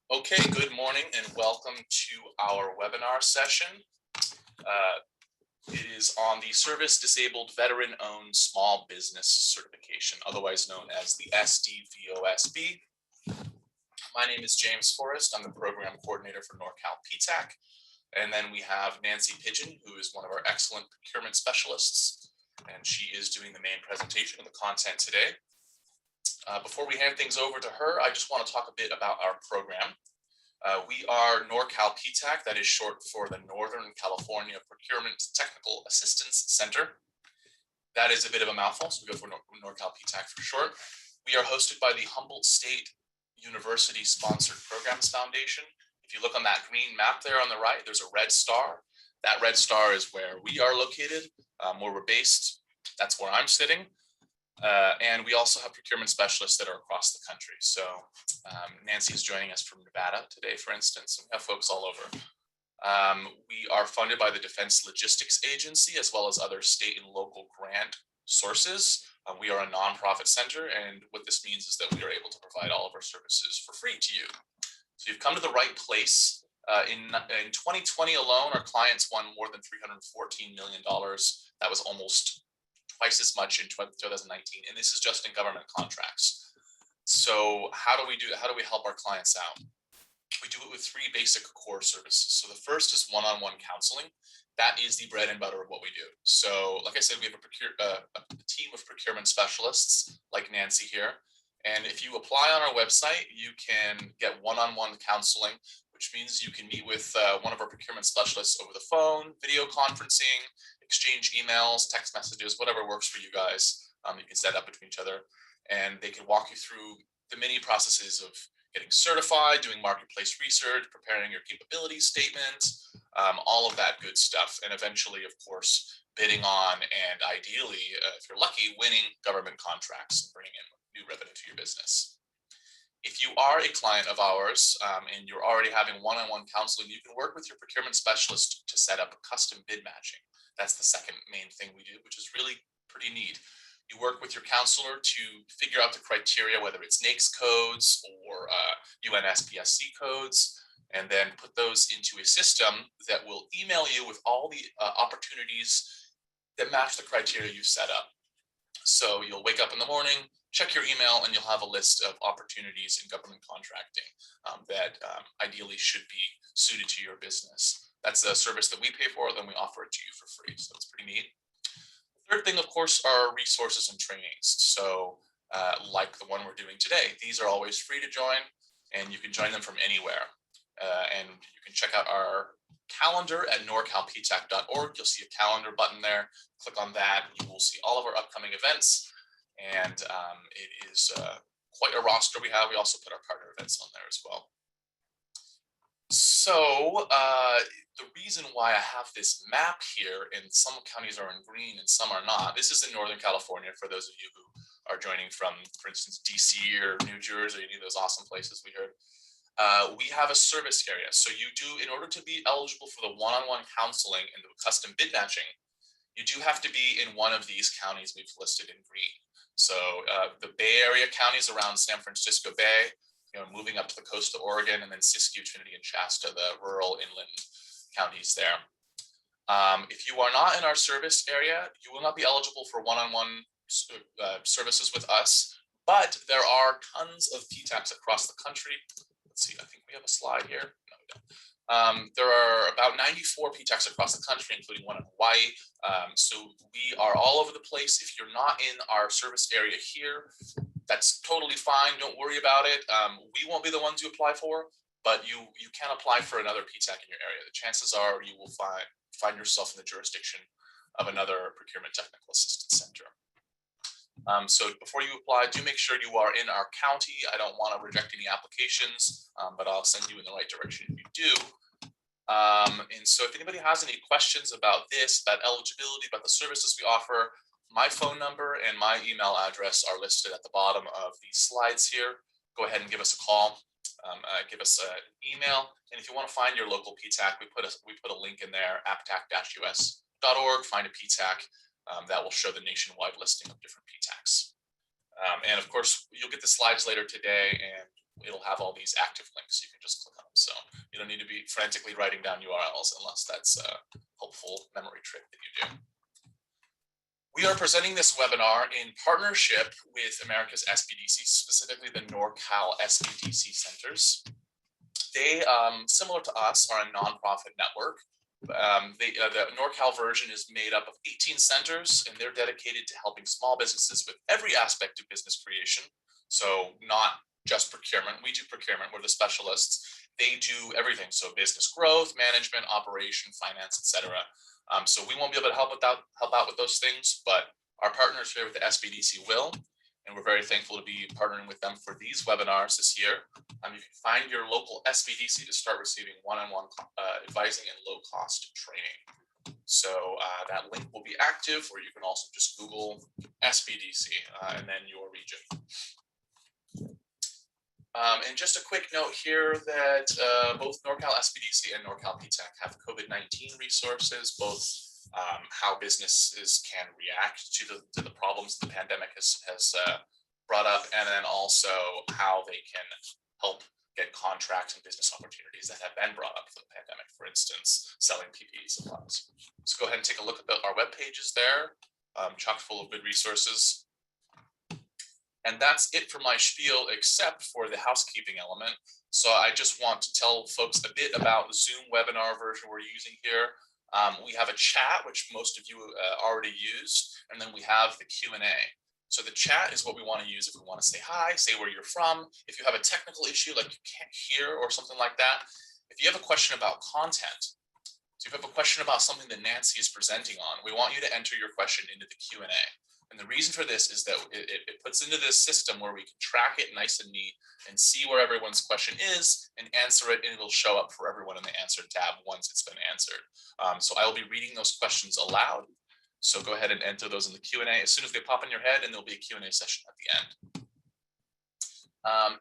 Okay, good morning and welcome to our webinar session. It is on the Service Disabled Veteran-Owned Small Business Certification, otherwise known as the SDVOSB. My name is James Forrest. I'm the program coordinator for Norcal PTAC. And then we have Nancy Pigeon, who is one of our excellent procurement specialists, and she is doing the main presentation of the content today. Before we hand things over to her, I just want to talk a bit about our program. We are Norcal PTAC, that is short for the Northern California Procurement Technical Assistance Center. That is a bit of a mouthful, so we go for Norcal PTAC for short. We are hosted by the Humboldt State University Sponsored Programs Foundation. If you look on that green map there on the right, there's a red star. That red star is where we are located, where we're based. That's where I'm sitting. And we also have procurement specialists that are across the country. So Nancy is joining us from Nevada today, for instance, and we have folks all over. We are funded by the Defense Logistics Agency, as well as other state and local grant sources. We are a nonprofit center, and what this means is that we are able to provide all of our services for free to you. So you've come to the right place. In 2020 alone, our clients won more than $314 million. That was almost twice as much in 2019, and this is just in government contracts. So how do we help our clients out? We do it with three basic core services. So the first is one-on-one counseling. That is the bread and butter of what we do. So like I said, we have a team of procurement specialists like Nancy here. And if you apply on our website, you can get one-on-one counseling, which means you can meet with one of our procurement specialists over the phone, video conferencing, exchange emails, text messages, whatever works for you guys. You can set up between each other, and they can walk you through the many processes of getting certified, doing marketplace research, preparing your capability statement, all of that good stuff. And eventually, of course, bidding on and ideally, if you're lucky, winning government contracts and bringing in new revenue to your business. If you are a client of ours and you're already having one-on-one counseling, you can work with your procurement specialist to set up custom bid matching. That's the second main thing we do, which is really pretty neat. You work with your counselor to figure out the criteria, whether it's NAICS codes or UNSPSC codes, and then put those into a system that will email you with all the opportunities that match the criteria you've set up. So you'll wake up in the morning, check your email, and you'll have a list of opportunities in government contracting that ideally should be suited to your business. That's a service that we pay for, then we offer it to you for free. So it's pretty neat. The third thing, of course, are resources and trainings. So like the one we're doing today, these are always free to join, and you can join them from anywhere. And you can check out our calendar at norcalptac.org. You'll see a calendar button there. Click on that. You will see all of our upcoming events. And it is quite a roster we have. We also put our partner events on there as well. So the reason why I have this map here, and some counties are in green and some are not, this is in Northern California for those of you who are joining from, for instance, DC or New Jersey, any of those awesome places we heard. We have a service area. So you do, in order to be eligible for the one-on-one counseling and the custom bid matching, you do have to be in one of these counties we've listed in green. So the Bay Area counties around San Francisco Bay, moving up to the coast of Oregon, and then Siskiyou, Trinity, and Shasta, the rural inland counties there. If you are not in our service area, you will not be eligible for one-on-one services with us, but there are tons of PTACs across the country. Let's see, I think we have a slide here. No, we don't. There are about 94 PTACs across the country, including one in Hawaii. So we are all over the place. If you're not in our service area here, that's totally fine. Don't worry about it. We won't be the ones you apply for, but you can apply for another PTAC in your area. The chances are you will find yourself in the jurisdiction of another Procurement Technical Assistance Center. So before you apply, do make sure you are in our county. I don't want to reject any applications, but I'll send you in the right direction if you do. And so if anybody has any questions about this, about eligibility, about the services we offer, my phone number and my email address are listed at the bottom of these slides here. Go ahead and give us a call, give us an email. And if you want to find your local PTAC, we put a link in there, aptac-us.org, find a PTAC. That will show the nationwide listing of different PTACs. And of course, you'll get the slides later today, and it'll have all these active links. You can just click on them. So you don't need to be frantically writing down URLs unless that's a helpful memory trick that you do. We are presenting this webinar in partnership with America's SBDC, specifically the Norcal SBDC Centers. They, similar to us, are a nonprofit network. The Norcal version is made up of 18 centers, and they're dedicated to helping small businesses with every aspect of business creation. So not just procurement. We do procurement. We're the specialists. They do everything. So business growth, management, operation, finance, etc. So we won't be able to help out with those things, but our partners here with the SBDC will, and we're very thankful to be partnering with them for these webinars this year. You can find your local SBDC to start receiving one-on-one advising and low-cost training. So that link will be active, or you can also just Google SBDC and then your region. And just a quick note here that both Norcal SBDC and Norcal PTAC have COVID-19 resources, both how businesses can react to the problems the pandemic has brought up, and then also how they can help get contracts and business opportunities that have been brought up for the pandemic, for instance, selling PPE supplies. So go ahead and take a look at our web pages there, chock full of good resources. And that's it for my spiel, except for the housekeeping element. So I just want to tell folks a bit about the Zoom webinar version we're using here. We have a chat, which most of you already used, and then we have the Q&A. So the chat is what we want to use if we want to say hi, say where you're from. If you have a technical issue like you can't hear or something like that. If you have a question about content, so if you have a question about something that Nancy is presenting on, we want you to enter your question into the Q&A. And the reason for this is that it puts into this system where we can track it nice and neat and see where everyone's question is and answer it, and it'll show up for everyone in the answered tab once it's been answered. So I will be reading those questions aloud. So go ahead and enter those in the Q&A as soon as they pop in your head, and there'll be a Q&A session at the end.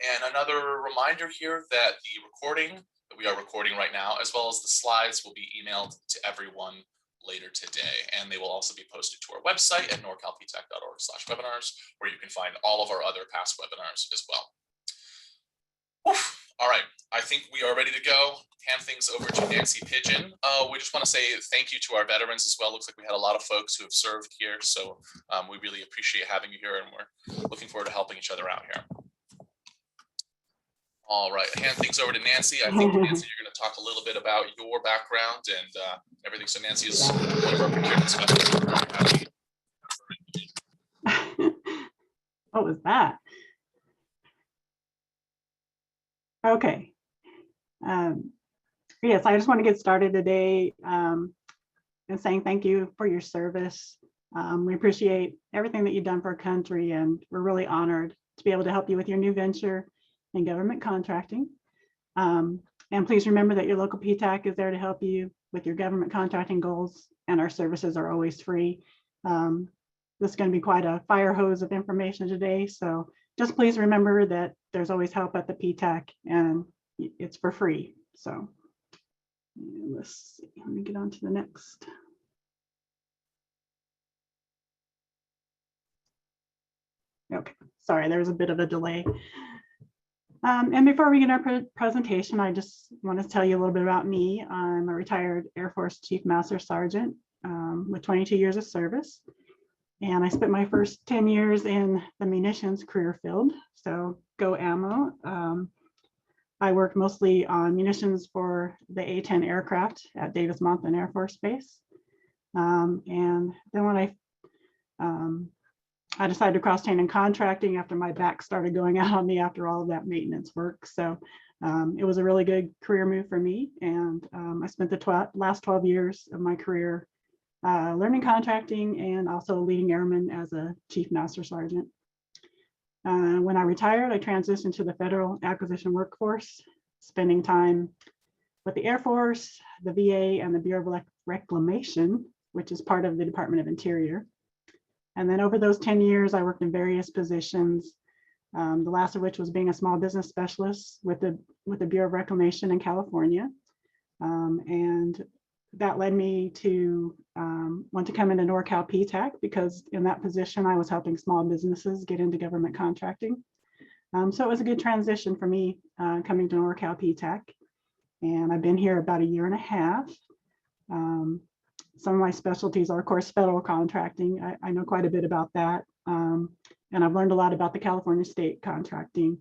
And another reminder here that the recording that we are recording right now, as well as the slides, will be emailed to everyone later today, and they will also be posted to our website at norcalptac.org/webinars, where you can find all of our other past webinars as well. Oof. All right, I think we are ready to go. Hand things over to Nancy Pigeon. We just want to say thank you to our veterans as well. Looks like we had a lot of folks who have served here, so we really appreciate having you here, and we're looking forward to helping each other out here. All right, hand things over to Nancy. I think, Nancy, you're going to talk a little bit about your background and everything. So Nancy is one of our procurement specialists. What was that? Okay. Yes, I just want to get started today and saying thank you for your service. We appreciate everything that you've done for our country, and we're really honored to be able to help you with your new venture in government contracting. And please remember that your local PTAC is there to help you with your government contracting goals, and our services are always free. This is going to be quite a fire hose of information today, so just please remember that there's always help at the PTAC, and it's for free. So let's see, let me get on to the next. Okay, sorry, there's a bit of a delay. And before we get our presentation, I just want to tell you a little bit about me. I'm a retired Air Force Chief Master Sergeant with 22 years of service. And I spent my first 10 years in the munitions career field, so go ammo. I worked mostly on munitions for the A-10 aircraft at Davis-Monthan Air Force Base. And then when I decided to cross train in contracting after my back started going out on me after all of that maintenance work. So it was a really good career move for me. And I spent the last 12 years of my career learning contracting and also leading airmen as a Chief Master Sergeant. When I retired, I transitioned to the federal acquisition workforce, spending time with the Air Force, the VA, and the Bureau of Reclamation, which is part of the Department of Interior. And then over those 10 years, I worked in various positions, the last of which was being a small business specialist with the Bureau of Reclamation in California. And that led me to want to come into Norcal PTAC, because in that position, I was helping small businesses get into government contracting. So it was a good transition for me coming to Norcal PTAC. And I've been here about 1.5 years. Some of my specialties are, of course, federal contracting. I know quite a bit about that. And I've learned a lot about the California state contracting.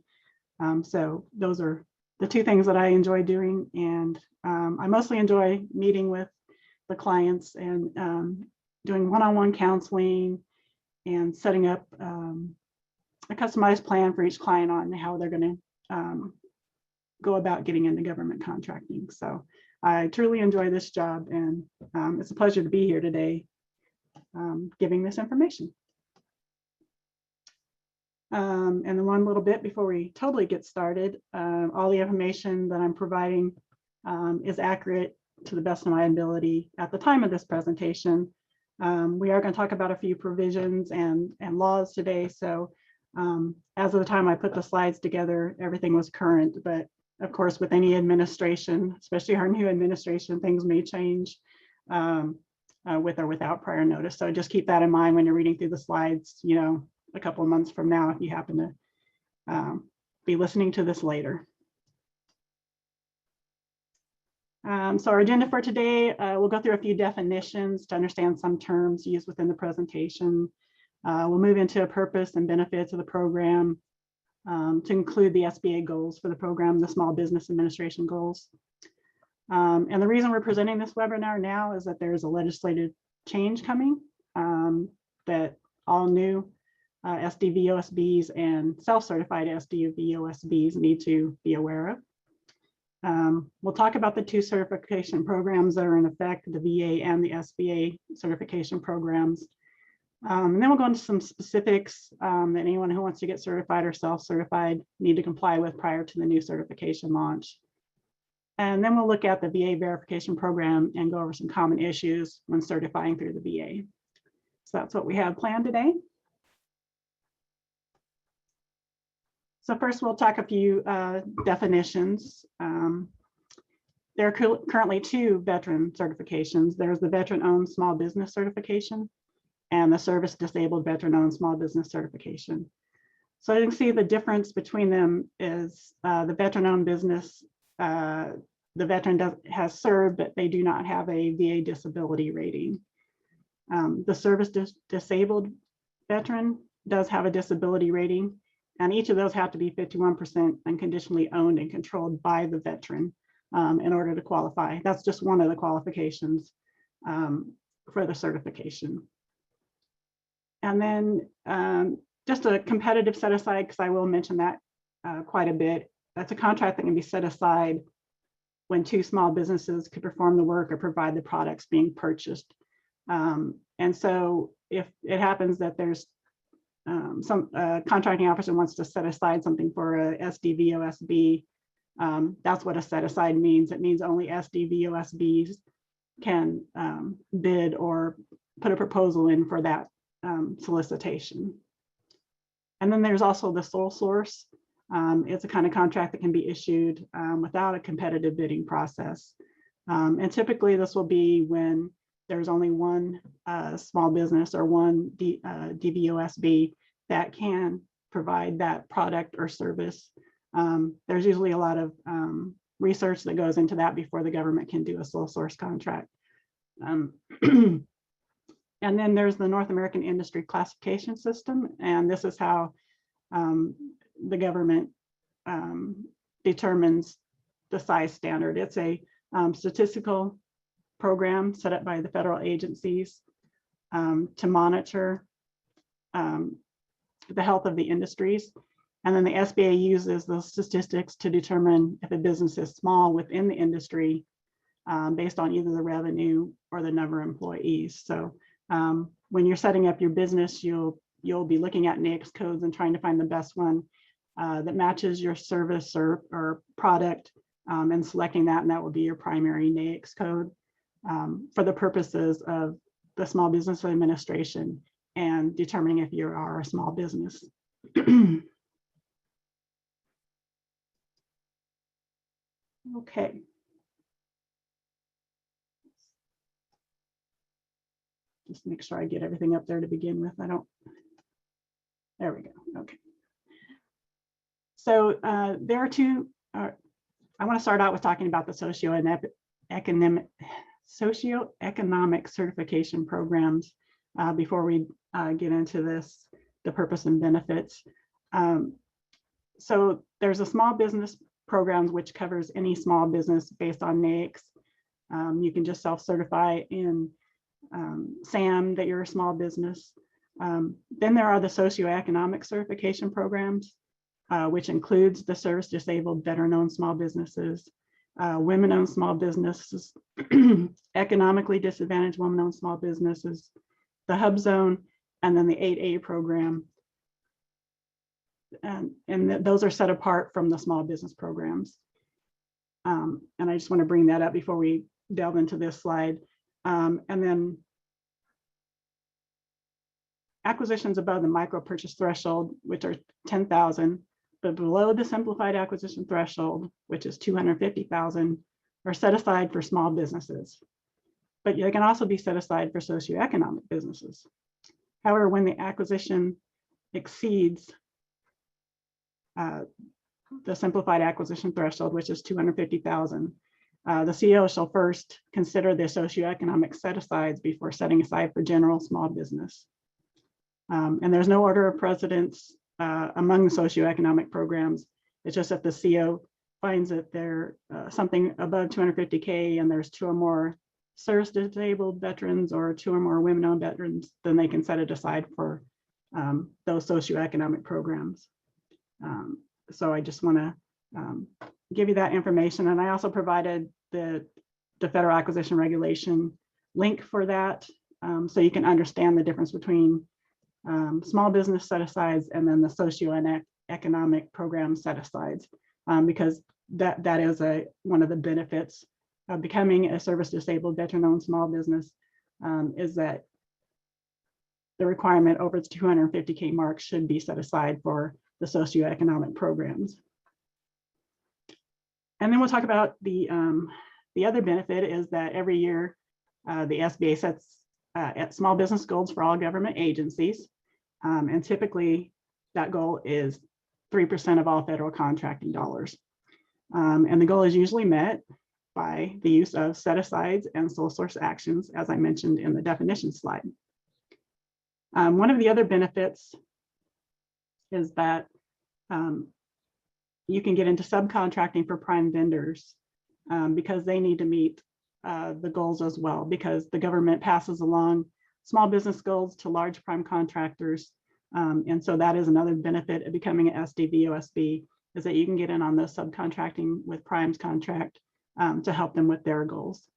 So those are the two things that I enjoy doing. And I mostly enjoy meeting with the clients and doing one-on-one counseling and setting up a customized plan for each client on how they're going to go about getting into government contracting. So I truly enjoy this job, and it's a pleasure to be here today giving this information. And then one little bit before we totally get started, all the information that I'm providing is accurate to the best of my ability at the time of this presentation. We are going to talk about a few provisions and laws today. So as of the time I put the slides together, everything was current, but of course, with any administration, especially our new administration, things may change with or without prior notice. So just keep that in mind when you're reading through the slides, you know, a couple of months from now, if you happen to be listening to this later. So our agenda for today, we'll go through a few definitions to understand some terms used within the presentation. We'll move into a purpose and benefits of the program to include the SBA goals for the program, the Small Business Administration goals. And the reason we're presenting this webinar now is that there's a legislative change coming that all new SDVOSBs and self-certified SDVOSBs need to be aware of. We'll talk about the two certification programs that are in effect, the VA and the SBA certification programs. And then we'll go into some specifics that anyone who wants to get certified or self-certified need to comply with prior to the new certification launch. And then we'll look at the VA verification program and go over some common issues when certifying through the VA. So that's what we have planned today. So first we'll talk a few definitions. There are currently two veteran certifications. There's the veteran-owned small business certification and the service disabled veteran-owned small business certification. So you can see the difference between them is the veteran-owned business, the veteran has served, but they do not have a VA disability rating. The service disabled veteran does have a disability rating, and each of those have to be 51% unconditionally owned and controlled by the veteran in order to qualify. That's just one of the qualifications for the certification. And then just a competitive set aside, because I will mention that quite a bit. That's a contract that can be set aside when two small businesses could perform the work or provide the products being purchased. And so if it happens that there's some contracting officer wants to set aside something for a SDVOSB, that's what a set aside means. It means only SDVOSBs can bid or put a proposal in for that solicitation. And then there's also the sole source. It's a kind of contract that can be issued without a competitive bidding process. And typically this will be when there's only one small business or one DVOSB that can provide that product or service. There's usually a lot of research that goes into that before the government can do a sole source contract. And then there's the North American Industry Classification System, and this is how the government determines the size standard. It's a statistical program set up by the federal agencies to monitor the health of the industries. And then the SBA uses those statistics to determine if a business is small within the industry based on either the revenue or the number of employees. So when you're setting up your business, you'll be looking at NAICS codes and trying to find the best one that matches your service or product and selecting that, and that will be your primary NAICS code for the purposes of the Small Business Administration and determining if you are a small business. Okay. Just make sure I get everything up there to begin with. There we go. Okay. So there are two, I want to start out with talking about the socioeconomic certification programs before we get into this, the purpose and benefits. So there's a small business programs which covers any small business based on NAICS. You can just self-certify in SAM that you're a small business. Then there are the socioeconomic certification programs, which includes the service disabled, veteran-owned small businesses, women-owned small businesses, economically disadvantaged women-owned small businesses, the Hub Zone, and then the 8A program. And those are set apart from the small business programs. And I just want to bring that up before we delve into this slide. And then acquisitions above the micro purchase threshold, which are 10,000, but below the simplified acquisition threshold, which is 250,000, are set aside for small businesses. But they can also be set aside for socioeconomic businesses. However, when the acquisition exceeds the simplified acquisition threshold, which is 250,000, the CEO shall first consider the socioeconomic set-asides before setting aside for general small business. And there's no order of precedence among the socioeconomic programs. It's just that the CEO finds that they're something above 250K and there's 2 or more service disabled veterans or 2 or more women-owned veterans, then they can set it aside for those socioeconomic programs. So I just want to give you that information. And I also provided the Federal Acquisition Regulation link for that, so you can understand the difference between small business set-asides and then the socioeconomic program set-asides, because that is one of the benefits of becoming a service-disabled veteran-owned small business, is that the requirement over the 250K mark should be set aside for the socioeconomic programs. And then we'll talk about the other benefit is that every year the SBA sets at small business goals for all government agencies. And typically that goal is 3% of all federal contracting dollars. And the goal is usually met by the use of set-asides and sole source actions, as I mentioned in the definition slide. One of the other benefits is that you can get into subcontracting for prime vendors because they need to meet the goals as well, because the government passes along small business goals to large prime contractors. And so that is another benefit of becoming an SDVOSB, is that you can get in on the subcontracting with primes contract to help them with their goals.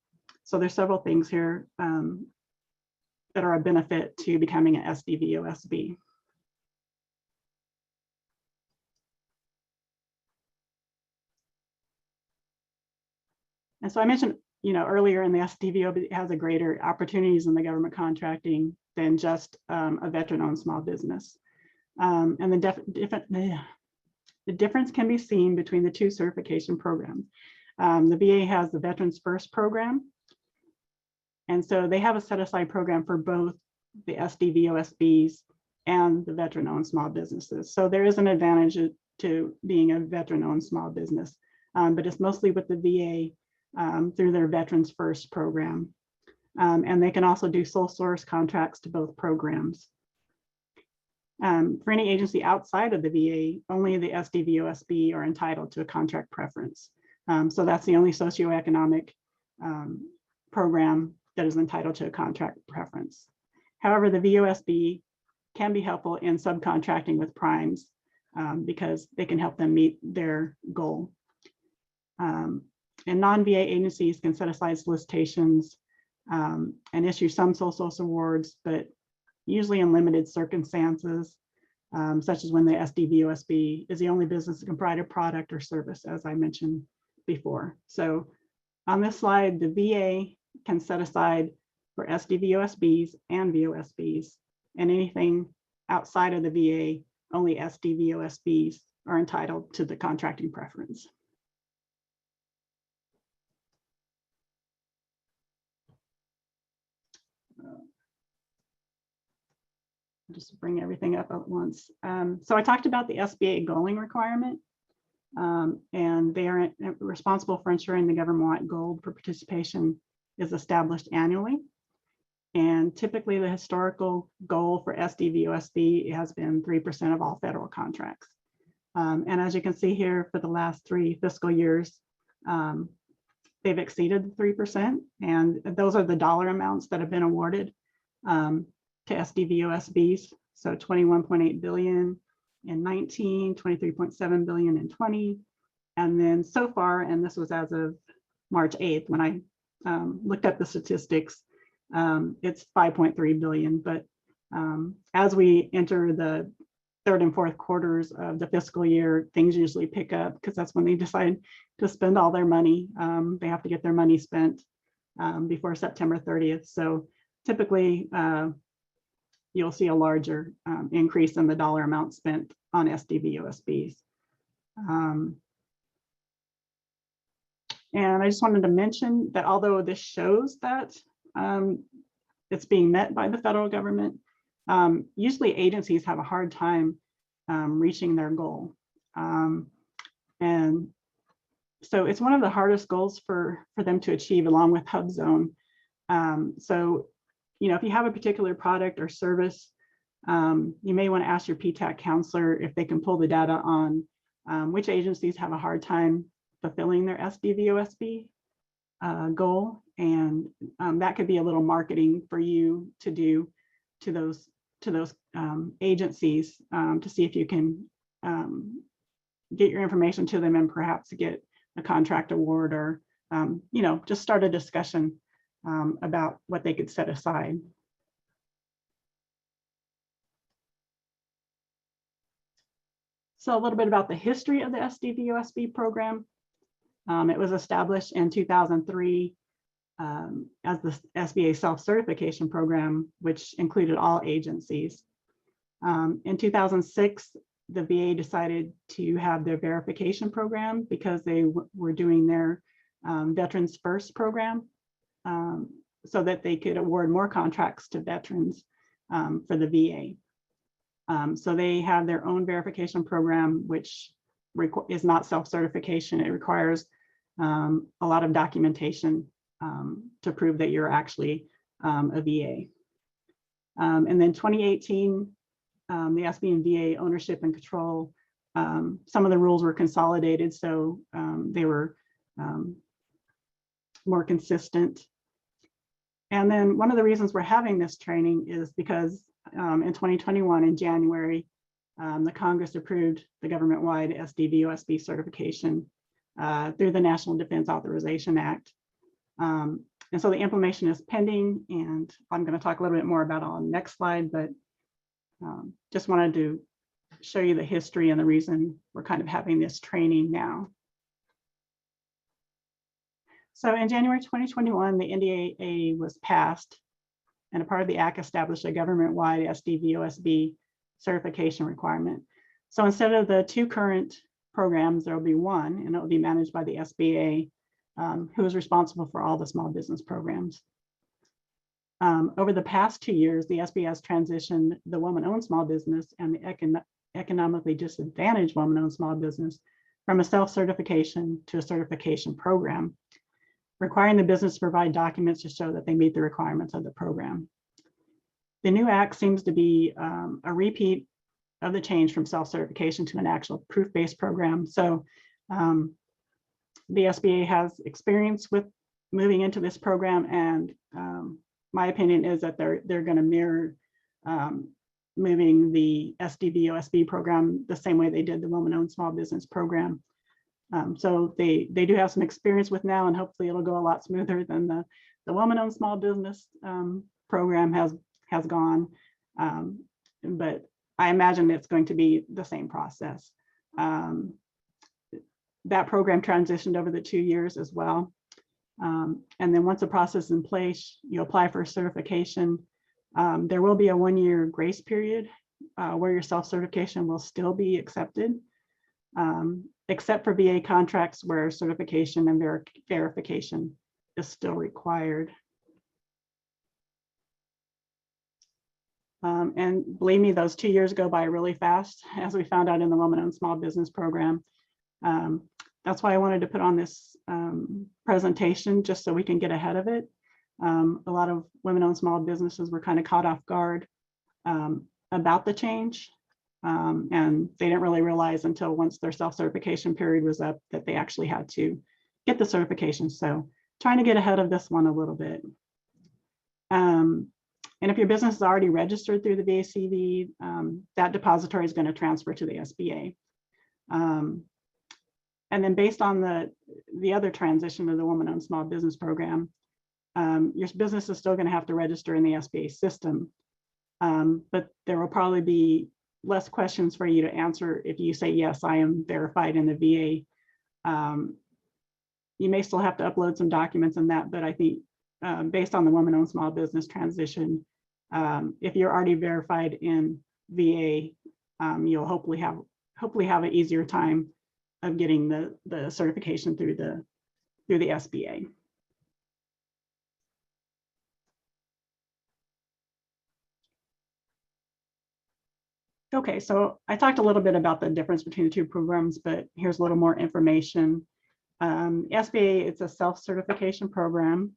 So there's several things here that are a benefit to becoming an SDVOSB. And so I mentioned, earlier in the SDVO, it has a greater opportunities in the government contracting than just a veteran-owned small business. And the difference can be seen between the 2 certification programs. The VA has the Veterans First program. And so they have a set-aside program for both the SDVOSBs and the veteran-owned small businesses. So there is an advantage to being a veteran-owned small business, but it's mostly with the VA through their Veterans First program. And they can also do sole source contracts to both programs. For any agency outside of the VA, only the SDVOSB are entitled to a contract preference. So that's the only socioeconomic program that is entitled to a contract preference. However, the VOSB can be helpful in subcontracting with primes because they can help them meet their goal. And non-VA agencies can set aside solicitations and issue some sole source awards, but usually in limited circumstances, such as when the SDVOSB is the only business that can provide a product or service, as I mentioned before. So on this slide, the VA can set aside for SDVOSBs and VOSBs, and anything outside of the VA, only SDVOSBs are entitled to the contracting preference. Just bring everything up at once. So I talked about the SBA Goal Requirement. and they are responsible for ensuring the government-wide goal for participation is established annually. And typically the historical goal for SDVOSB has been 3% of all federal contracts. And as you can see here, for the last 3 fiscal years, they've exceeded the 3%. And those are the dollar amounts that have been awarded to SDVOSBs. So 21.8 billion in 19, 23.7 billion in 20. And then so far, and this was as of March 8th, when I looked at the statistics, it's 5.3 billion. But as we enter the 3rd and 4th quarters of the fiscal year, things usually pick up because that's when they decide to spend all their money. They have to get their money spent before September 30th. So typically, you'll see a larger increase in the dollar amount spent on SDVOSBs. And I just wanted to mention that although this shows that it's being met by the federal government, usually agencies have a hard time reaching their goal. And so it's one of the hardest goals for them to achieve, along with HubZone. So, you know, if you have a particular product or service, you may want to ask your PTAC counselor if they can pull the data on which agencies have a hard time fulfilling their SDVOSB goal. And that could be a little marketing for you to do to those agencies to see if you can get your information to them and perhaps get a contract award, or you know, just start a discussion about what they could set aside. So a little bit about the history of the SDVOSB program. It was established in 2003 as the SBA self-certification program, which included all agencies. In 2006, the VA decided to have their verification program because they were doing their Veterans First program, so that they could award more contracts to veterans for the VA. So they have their own verification program, which is not self-certification. It requires a lot of documentation to prove that you're actually a VA. And then 2018, the SB and VA ownership and control, some of the rules were consolidated, so they were more consistent. And then one of the reasons we're having this training is because in 2021, in January, the Congress approved the government-wide SDVOSB certification through the National Defense Authorization Act. And so the implementation is pending, and I'm going to talk a little bit more about it on the next slide, but just wanted to show you the history and the reason we're kind of having this training now. So in January 2021, the NDAA was passed, and a part of the act established a government-wide SDVOSB certification requirement. So instead of the 2 current programs, there will be 1, and it will be managed by the SBA, who is responsible for all the small business programs. Over the past 2 years, the SBA has transitioned the woman-owned small business and the economically disadvantaged woman-owned small business from a self-certification to a certification program, requiring the business to provide documents to show that they meet the requirements of the program. The new act seems to be a repeat of the change from self-certification to an actual proof-based program. So the SBA has experience with moving into this program, and my opinion is that they're going to mirror moving the SDVOSB program the same way they did the woman-owned small business program. So they do have some experience with now, and hopefully it'll go a lot smoother than the woman-owned small business program has gone. But I imagine it's going to be the same process. That program transitioned over the 2 years as well. And then once the process is in place, you apply for certification. There will be a 1-year grace period where your self-certification will still be accepted, except for VA contracts where certification and verification is still required. And believe me, those 2 years go by really fast, as we found out in the woman-owned small business program. That's why I wanted to put on this presentation, just so we can get ahead of it. A lot of women-owned small businesses were kind of caught off guard about the change. And they didn't really realize until once their self-certification period was up that they actually had to get the certification. So trying to get ahead of this one a little bit. And if your business is already registered through the VA CVE, that depository is going to transfer to the SBA. And then based on the other transition to the woman-owned small business program, your business is still going to have to register in the SBA system. But there will probably be less questions for you to answer if you say, yes, I am verified in the VA. You may still have to upload some documents in that, but I think based on the woman-owned small business transition, if you're already verified in VA, you'll hopefully have an easier time of getting the certification through the SBA. Okay, so I talked a little bit about the difference between the two programs, but here's a little more information. SBA, it's a self-certification program,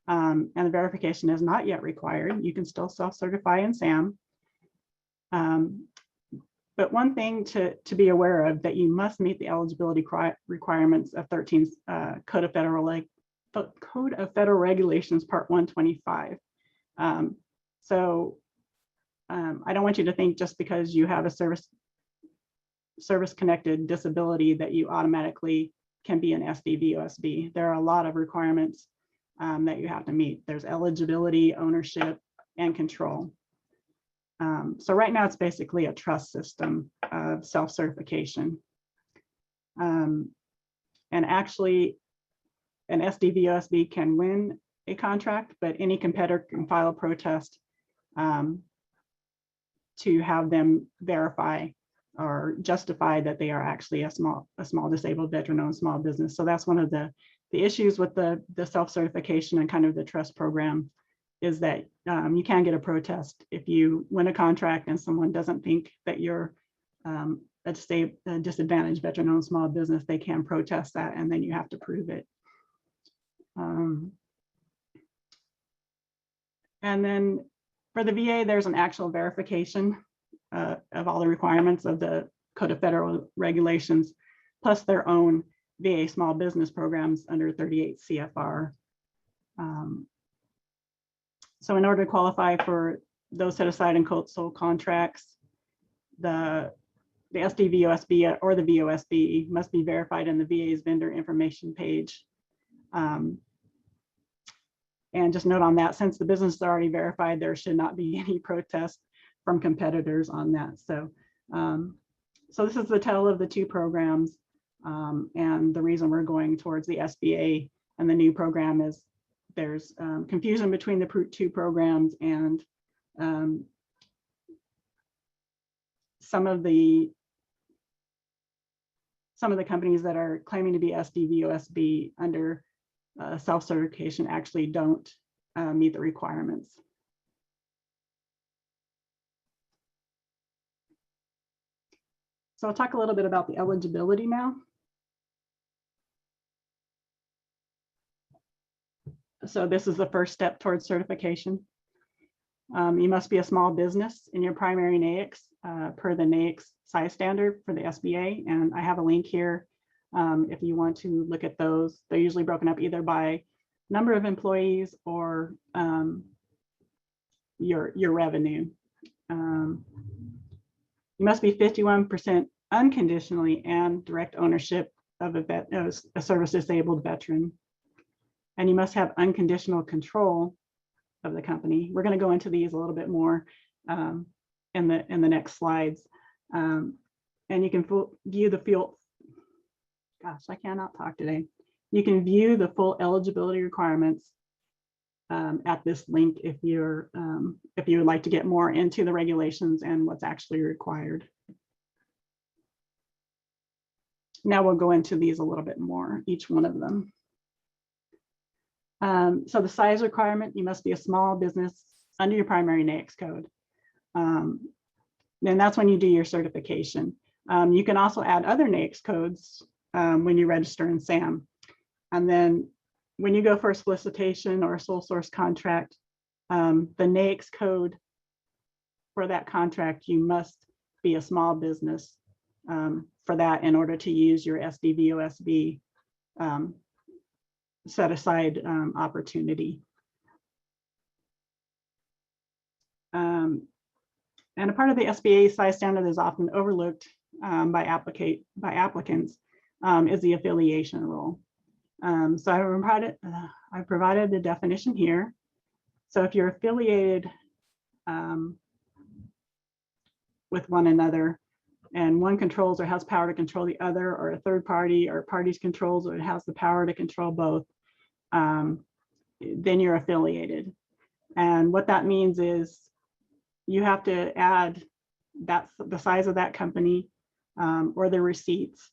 and the verification is not yet required. You can still self-certify in SAM. But one thing to be aware of, that you must meet the eligibility requirements of 13 Code of Federal Regulations Part 125. I don't want you to think just because you have a service-connected disability that you automatically can be an SDVOSB. There are a lot of requirements that you have to meet. There's eligibility, ownership, and control. So right now it's basically a trust system of self-certification. And actually an SDVOSB can win a contract, but any competitor can file a protest to have them verify or justify that they are actually a small disabled veteran-owned small business. So that's one of the issues with the self-certification and kind of the trust program, is that you can get a protest if you win a contract and someone doesn't think that you're a disadvantaged veteran-owned small business. They can protest that, and then you have to prove it. And then for the VA, there's an actual verification of all the requirements of the Code of Federal Regulations, plus their own VA small business programs under 38 CFR. So in order to qualify for those set aside and sold contracts, the SDVOSB or the VOSB must be verified in the VA's vendor information page. And just note on that, since the business is already verified, there should not be any protest from competitors on that. So, so this is the tale of the two programs. And the reason we're going towards the SBA and the new program is there's confusion between the two programs, and some of the companies that are claiming to be SDVOSB under self-certification actually don't meet the requirements. So I'll talk a little bit about the eligibility now. So this is the first step towards certification. You must be a small business in your primary NAICS per the NAICS size standard for the SBA. And I have a link here if you want to look at those. They're usually broken up either by number of employees or your revenue. You must be 51% unconditionally and direct ownership of a service disabled veteran. And you must have unconditional control of the company. We're going to go into these a little bit more in the next slides. And you can view the full, gosh, I cannot talk today. You can view the full eligibility requirements at this link if you would like to get more into the regulations and what's actually required. Now we'll go into these a little bit more, each one of them. So the size requirement, you must be a small business under your primary NAICS code. Then that's when you do your certification. You can also add other NAICS codes when you register in SAM. And then when you go for a solicitation or a sole source contract, the NAICS code for that contract, you must be a small business for that in order to use your SDVOSB set aside opportunity. And a part of the SBA size standard that is often overlooked by applicants is the affiliation rule. So I provided the definition here. So if you're affiliated with one another and one controls or has power to control the other, or a third party or parties controls or it has the power to control both, then you're affiliated. And what that means is you have to add the size of that company or the receipts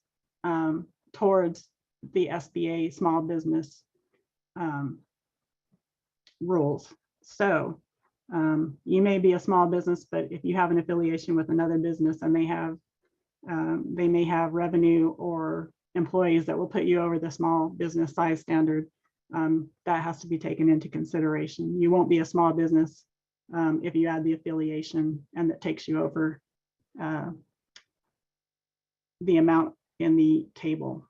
towards the SBA small business rules. So you may be a small business, but if you have an affiliation with another business and they may have revenue or employees that will put you over the small business size standard, that has to be taken into consideration. You won't be a small business if you add the affiliation and that takes you over the amount in the table.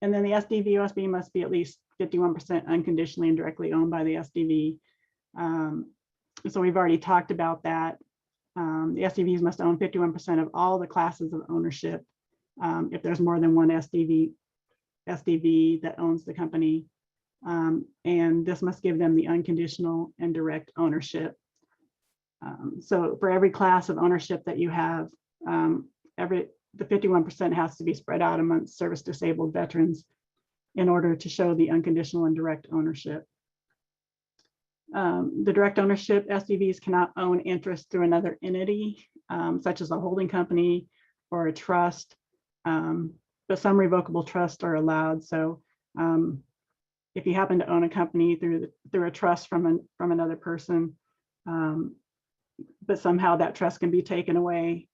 And then the SDVOSB must be at least 51% unconditionally and directly owned by the SDV. So we've already talked about that. The SDVs must own 51% of all the classes of ownership if there's more than one SDV that owns the company. And this must give them the unconditional and direct ownership. So for every class of ownership that you have, the 51% has to be spread out amongst service disabled veterans in order to show the unconditional and direct ownership. The direct ownership, SDVs cannot own interest through another entity, such as a holding company or a trust, but some revocable trusts are allowed. So if you happen to own a company through a trust from another person, but somehow that trust can be taken away,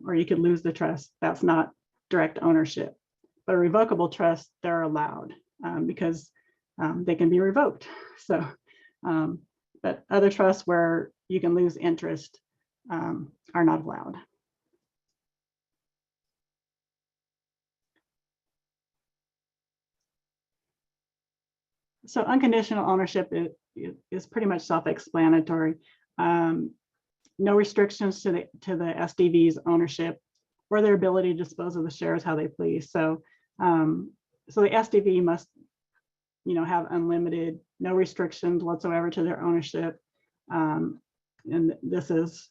or you could lose the trust, that's not direct ownership. But a revocable trust, they're allowed because they can be revoked. So, but other trusts where you can lose interest are not allowed. So unconditional ownership is pretty much self-explanatory. No restrictions to the SDV's ownership or their ability to dispose of the shares how they please. So, so the SDV must, have unlimited, no restrictions whatsoever to their ownership, and this is,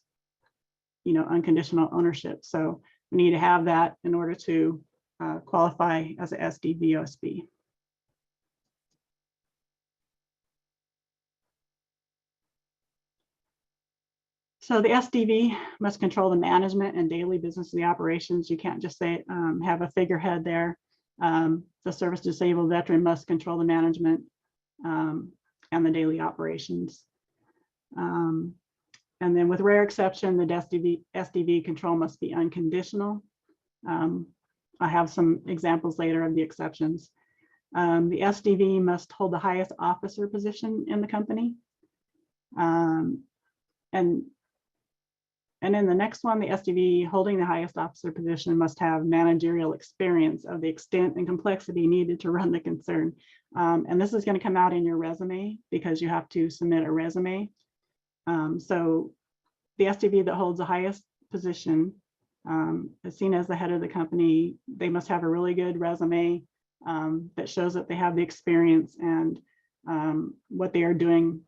unconditional ownership. So we need to have that in order to qualify as a SDVOSB. So the SDV must control the management and daily business of the operations. You can't just say have a figurehead there. The service disabled veteran must control the management and the daily operations. And then with rare exception, the SDV control must be unconditional. I have some examples later of the exceptions. The SDV must hold the highest officer position in the company. And in the next one, the SDV holding the highest officer position must have managerial experience of the extent and complexity needed to run the concern. And this is going to come out in your resume because you have to submit a resume. So the SDV that holds the highest position is seen as the head of the company. They must have a really good resume that shows that they have the experience and what they are doing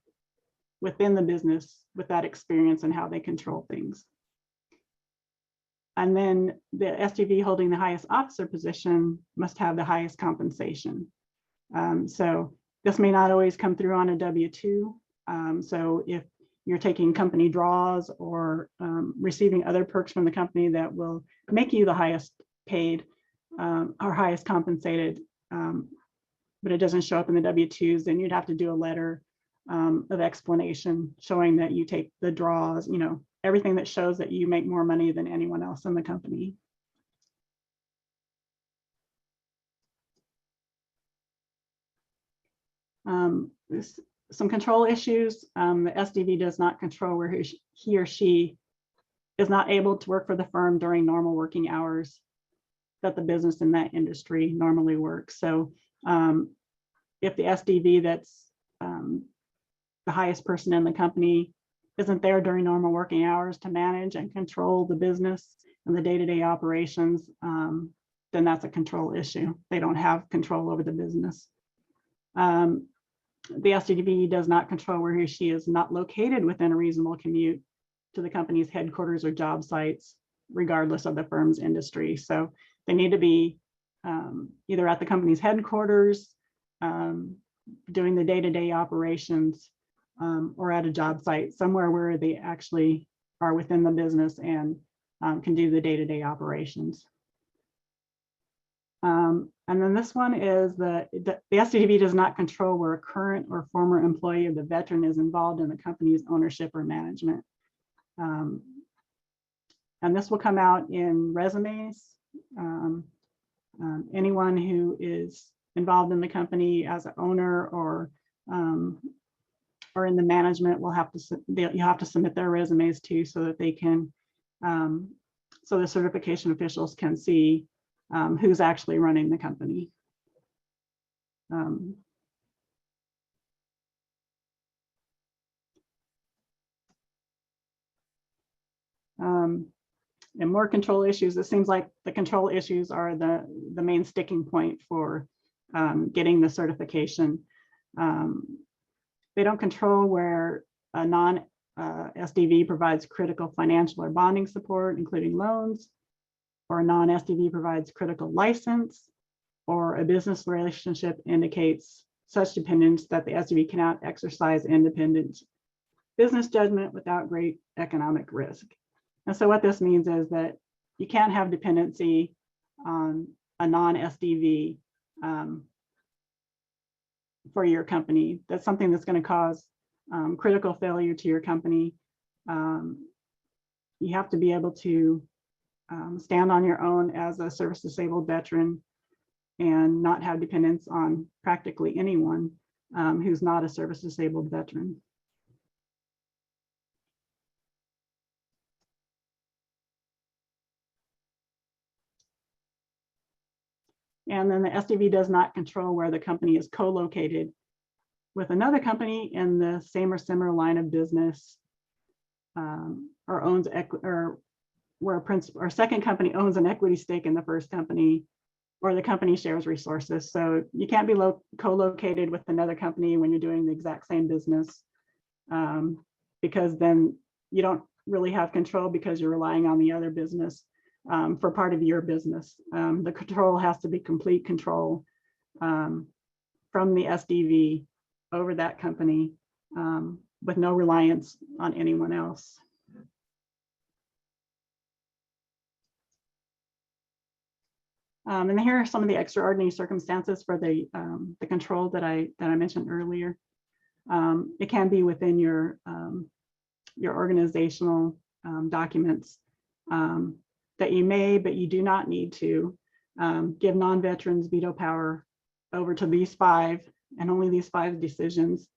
within the business with that experience and how they control things. And then the SDV holding the highest officer position must have the highest compensation. So this may not always come through on a W-2. So if you're taking company draws or receiving other perks from the company that will make you the highest paid or highest compensated, but it doesn't show up in the W-2s, then you'd have to do a letter of explanation showing that you take the draws, you know, everything that shows that you make more money than anyone else in the company. Some control issues. The SDV does not control where he or she is not able to work for the firm during normal working hours that the business in that industry normally works. So if the SDV that's the highest person in the company isn't there during normal working hours to manage and control the business and the day-to-day operations, then that's a control issue. They don't have control over the business. The SDV does not control where he or she is not located within a reasonable commute to the company's headquarters or job sites, regardless of the firm's industry. So they need to be either at the company's headquarters, doing the day-to-day operations, or at a job site, somewhere where they actually are within the business and can do the day-to-day operations. And then this one is the SDV does not control where a current or former employee of the veteran is involved in the company's ownership or management. And this will come out in resumes. Anyone who is involved in the company as an owner or in the management will have to, you have to submit their resumes too, so that they can, so the certification officials can see who's actually running the company. And more control issues. It seems like the control issues are the main sticking point for getting the certification. They don't control where a non-SDV provides critical financial or bonding support, including loans, or a non-SDV provides critical license, or a business relationship indicates such dependence that the SDV cannot exercise independent business judgment without great economic risk. And so what this means is that you can't have dependency on a non-SDV for your company. That's something that's going to cause critical failure to your company. You have to be able to stand on your own as a service disabled veteran and not have dependence on practically anyone who's not a service disabled veteran. And then the SDV does not control where the company is co-located with another company in the same or similar line of business, or owns or where a principal or second company owns an equity stake in the first company, or the company shares resources. So you can't be co-located with another company when you're doing the exact same business, because then you don't really have control because you're relying on the other business for part of your business. The control has to be complete control from the SDV over that company with no reliance on anyone else. And here are some of the extraordinary circumstances for the control that I mentioned earlier. It can be within your organizational documents that you may, but you do not need to give non-veterans veto power over to these 5 and only these 5 decisions.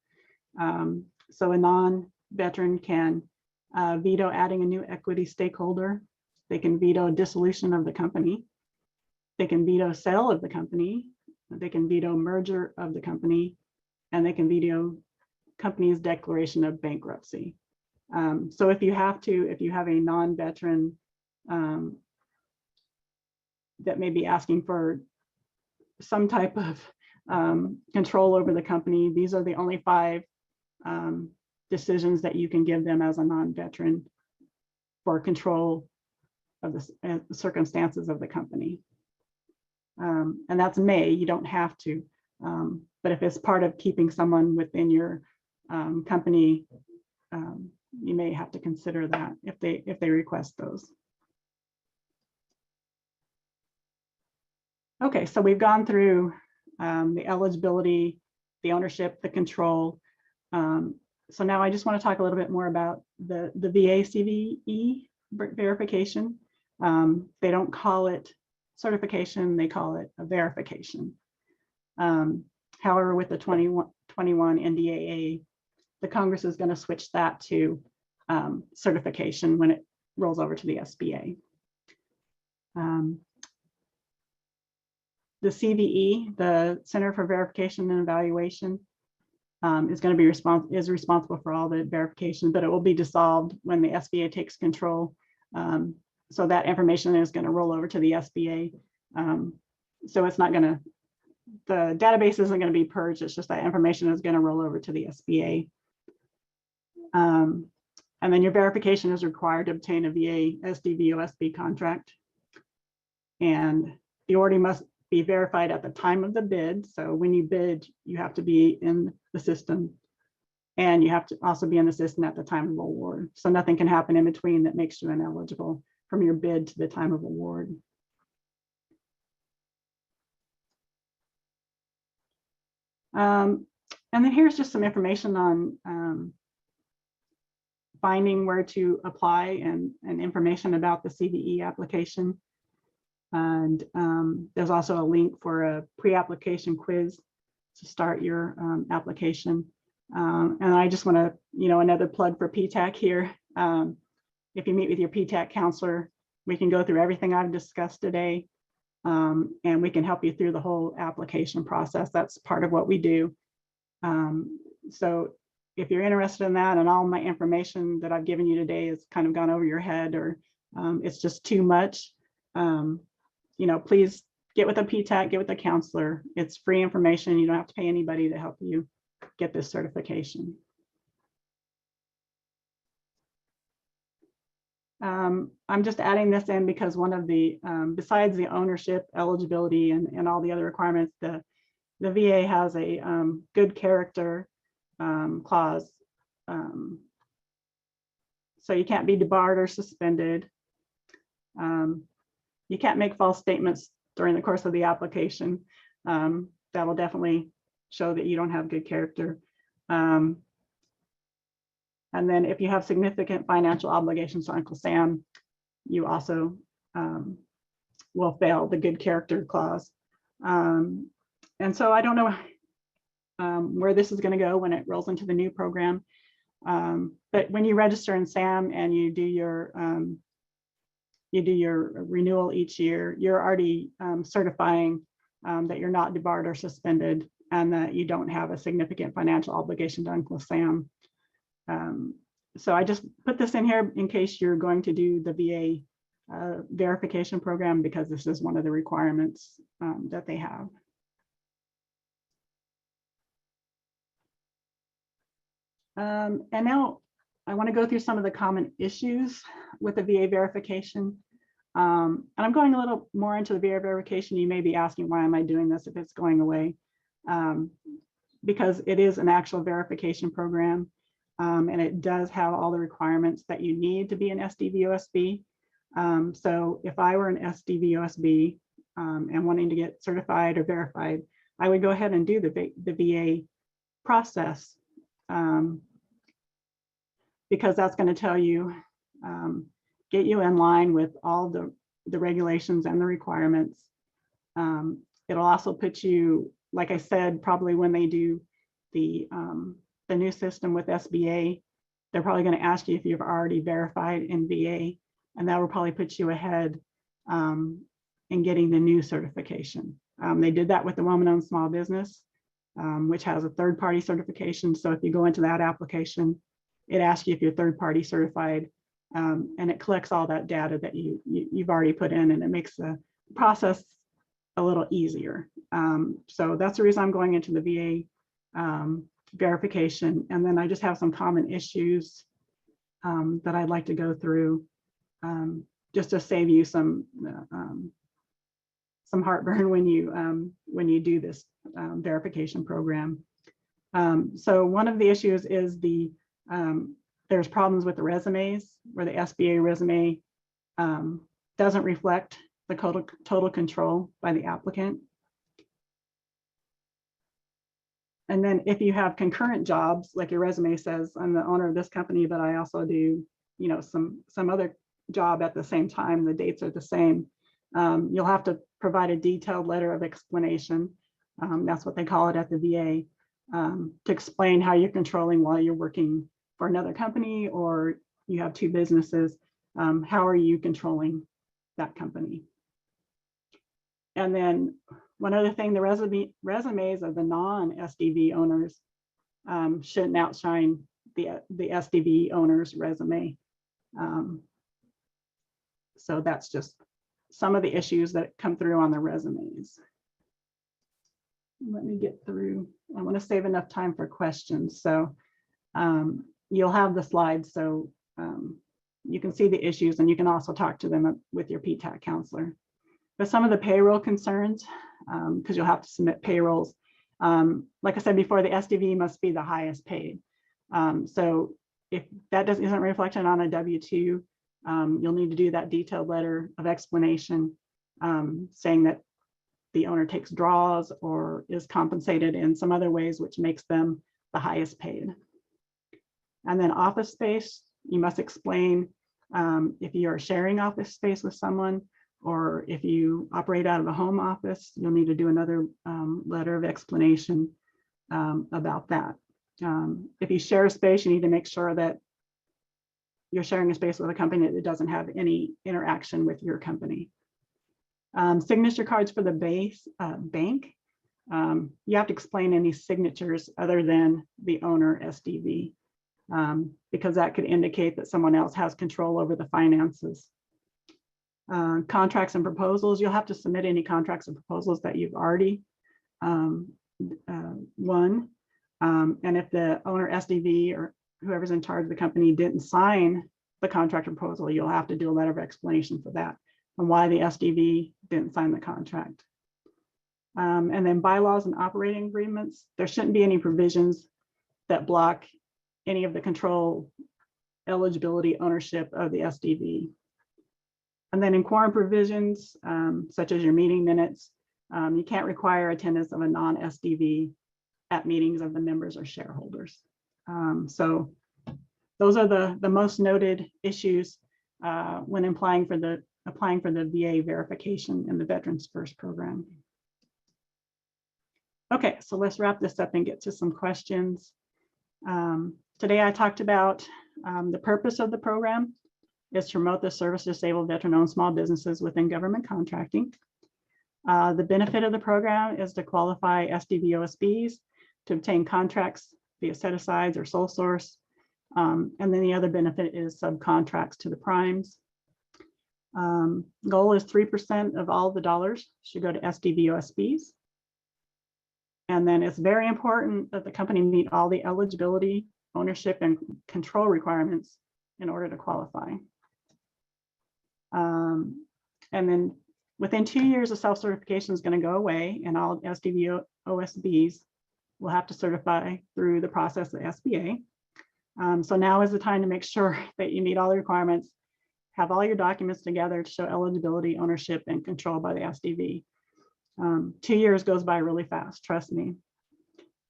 So a non-veteran can veto adding a new equity stakeholder. They can veto dissolution of the company. They can veto sale of the company. They can veto merger of the company, and they can veto company's declaration of bankruptcy. So if you have a non-veteran that may be asking for some type of control over the company, these are the only 5 decisions that you can give them as a non-veteran for control of the circumstances of the company. And that's may, you don't have to, but if it's part of keeping someone within your company, you may have to consider that if they request those. Okay, so we've gone through the eligibility, the ownership, the control. So now I just want to talk a little bit more about the VA CVE verification. They don't call it certification, they call it a verification. However, with the 2021 NDAA, the Congress is going to switch that to certification when it rolls over to the SBA. The CVE, the Center for Verification and Evaluation, is going to be responsible for all the verification, but it will be dissolved when the SBA takes control. So that information is going to roll over to the SBA. So it's not going to, the database isn't going to be purged. It's just that information is going to roll over to the SBA. And then your verification is required to obtain a VA SDVOSB contract. And the awardee must be verified at the time of the bid. So when you bid, you have to be in the system, and you have to also be in the system at the time of award. So nothing can happen in between that makes you ineligible from your bid to the time of award. And then here's just some information on finding where to apply and information about the CVE application. And there's also a link for a pre-application quiz to start your application. And I just want to, another plug for PTAC here. If you meet with your PTAC counselor, we can go through everything I've discussed today, and we can help you through the whole application process. That's part of what we do. So if you're interested in that, and all my information that I've given you today has kind of gone over your head, or it's just too much, please get with a PTAC, get with a counselor. It's free information. You don't have to pay anybody to help you get this certification. I'm just adding this in because one of the, besides the ownership, eligibility, and all the other requirements, the VA has a good character clause. So you can't be debarred or suspended. You can't make false statements during the course of the application. That will definitely show that you don't have good character. And then if you have significant financial obligations to Uncle Sam, you also will fail the good character clause. And so I don't know where this is going to go when it rolls into the new program. But when you register in SAM and you do your renewal each year, you're already certifying that you're not debarred or suspended, and that you don't have a significant financial obligation to Uncle Sam. So I just put this in here in case you're going to do the VA verification program, because this is one of the requirements that they have. And now I want to go through some of the common issues with the VA verification. And I'm going a little more into the VA verification. You may be asking, why am I doing this if it's going away? Because it is an actual verification program, and it does have all the requirements that you need to be an SDVOSB. So if I were an SDVOSB and wanting to get certified or verified, I would go ahead and do the VA process, because that's going to tell you, get you in line with all the regulations and the requirements. It'll also put you, like I said, probably when they do the new system with SBA, they're probably going to ask you if you've already verified in VA, and that will probably put you ahead in getting the new certification. They did that with the woman-owned small business, which has a third-party certification. So if you go into that application, it asks you if you're third-party certified, and it collects all that data that you've already put in, and it makes the process a little easier. So that's the reason I'm going into the VA verification. And then I just have some common issues that I'd like to go through, just to save you some heartburn when you do this verification program. So one of the issues is there's problems with the resumes, where the SBA resume doesn't reflect the total control by the applicant. And then if you have concurrent jobs, like your resume says, I'm the owner of this company, but I also do, some other job at the same time, the dates are the same. You'll have to provide a detailed letter of explanation. That's what they call it at the VA, to explain how you're controlling while you're working for another company, or you have two businesses. How are you controlling that company? And then one other thing, the resumes of the non-SDV owners shouldn't outshine the SDV owner's resume. So that's just some of the issues that come through on the resumes. Let me get through. I want to save enough time for questions. So you'll have the slides, so you can see the issues, and you can also talk to them with your PTAC counselor. But some of the payroll concerns, because you'll have to submit payrolls. Like I said before, the SDV must be the highest paid. So if that isn't reflected on a W-2, you'll need to do that detailed letter of explanation saying that the owner takes draws or is compensated in some other ways, which makes them the highest paid. And then office space, you must explain if you are sharing office space with someone, or if you operate out of a home office, you'll need to do another letter of explanation about that. If you share a space, you need to make sure that you're sharing a space with a company that doesn't have any interaction with your company. Signature cards for the bank. You have to explain any signatures other than the owner SDV, because that could indicate that someone else has control over the finances. Contracts and proposals, you'll have to submit any contracts and proposals that you've already won. And if the owner SDV or whoever's in charge of the company didn't sign the contract proposal, you'll have to do a letter of explanation for that and why the SDV didn't sign the contract. And then bylaws and operating agreements, there shouldn't be any provisions that block any of the control, eligibility, ownership of the SDV. And then in quorum provisions, such as your meeting minutes, you can't require attendance of a non-SDV at meetings of the members or shareholders. So those are the most noted issues when applying for the VA verification in the Veterans First program. Okay, so let's wrap this up and get to some questions. Today I talked about the purpose of the program is to promote the service to disabled veteran-owned small businesses within government contracting. The benefit of the program is to qualify SDVOSBs to obtain contracts via set-asides or sole source. And then the other benefit is subcontracts to the primes. Goal is 3% of all the dollars should go to SDVOSBs. And then it's very important that the company meet all the eligibility, ownership, and control requirements in order to qualify. And then within 2 years, the self-certification is going to go away, and all SDVOSBs will have to certify through the process of SBA. So now is the time to make sure that you meet all the requirements, have all your documents together to show eligibility, ownership, and control by the SDV. 2 years goes by really fast, trust me.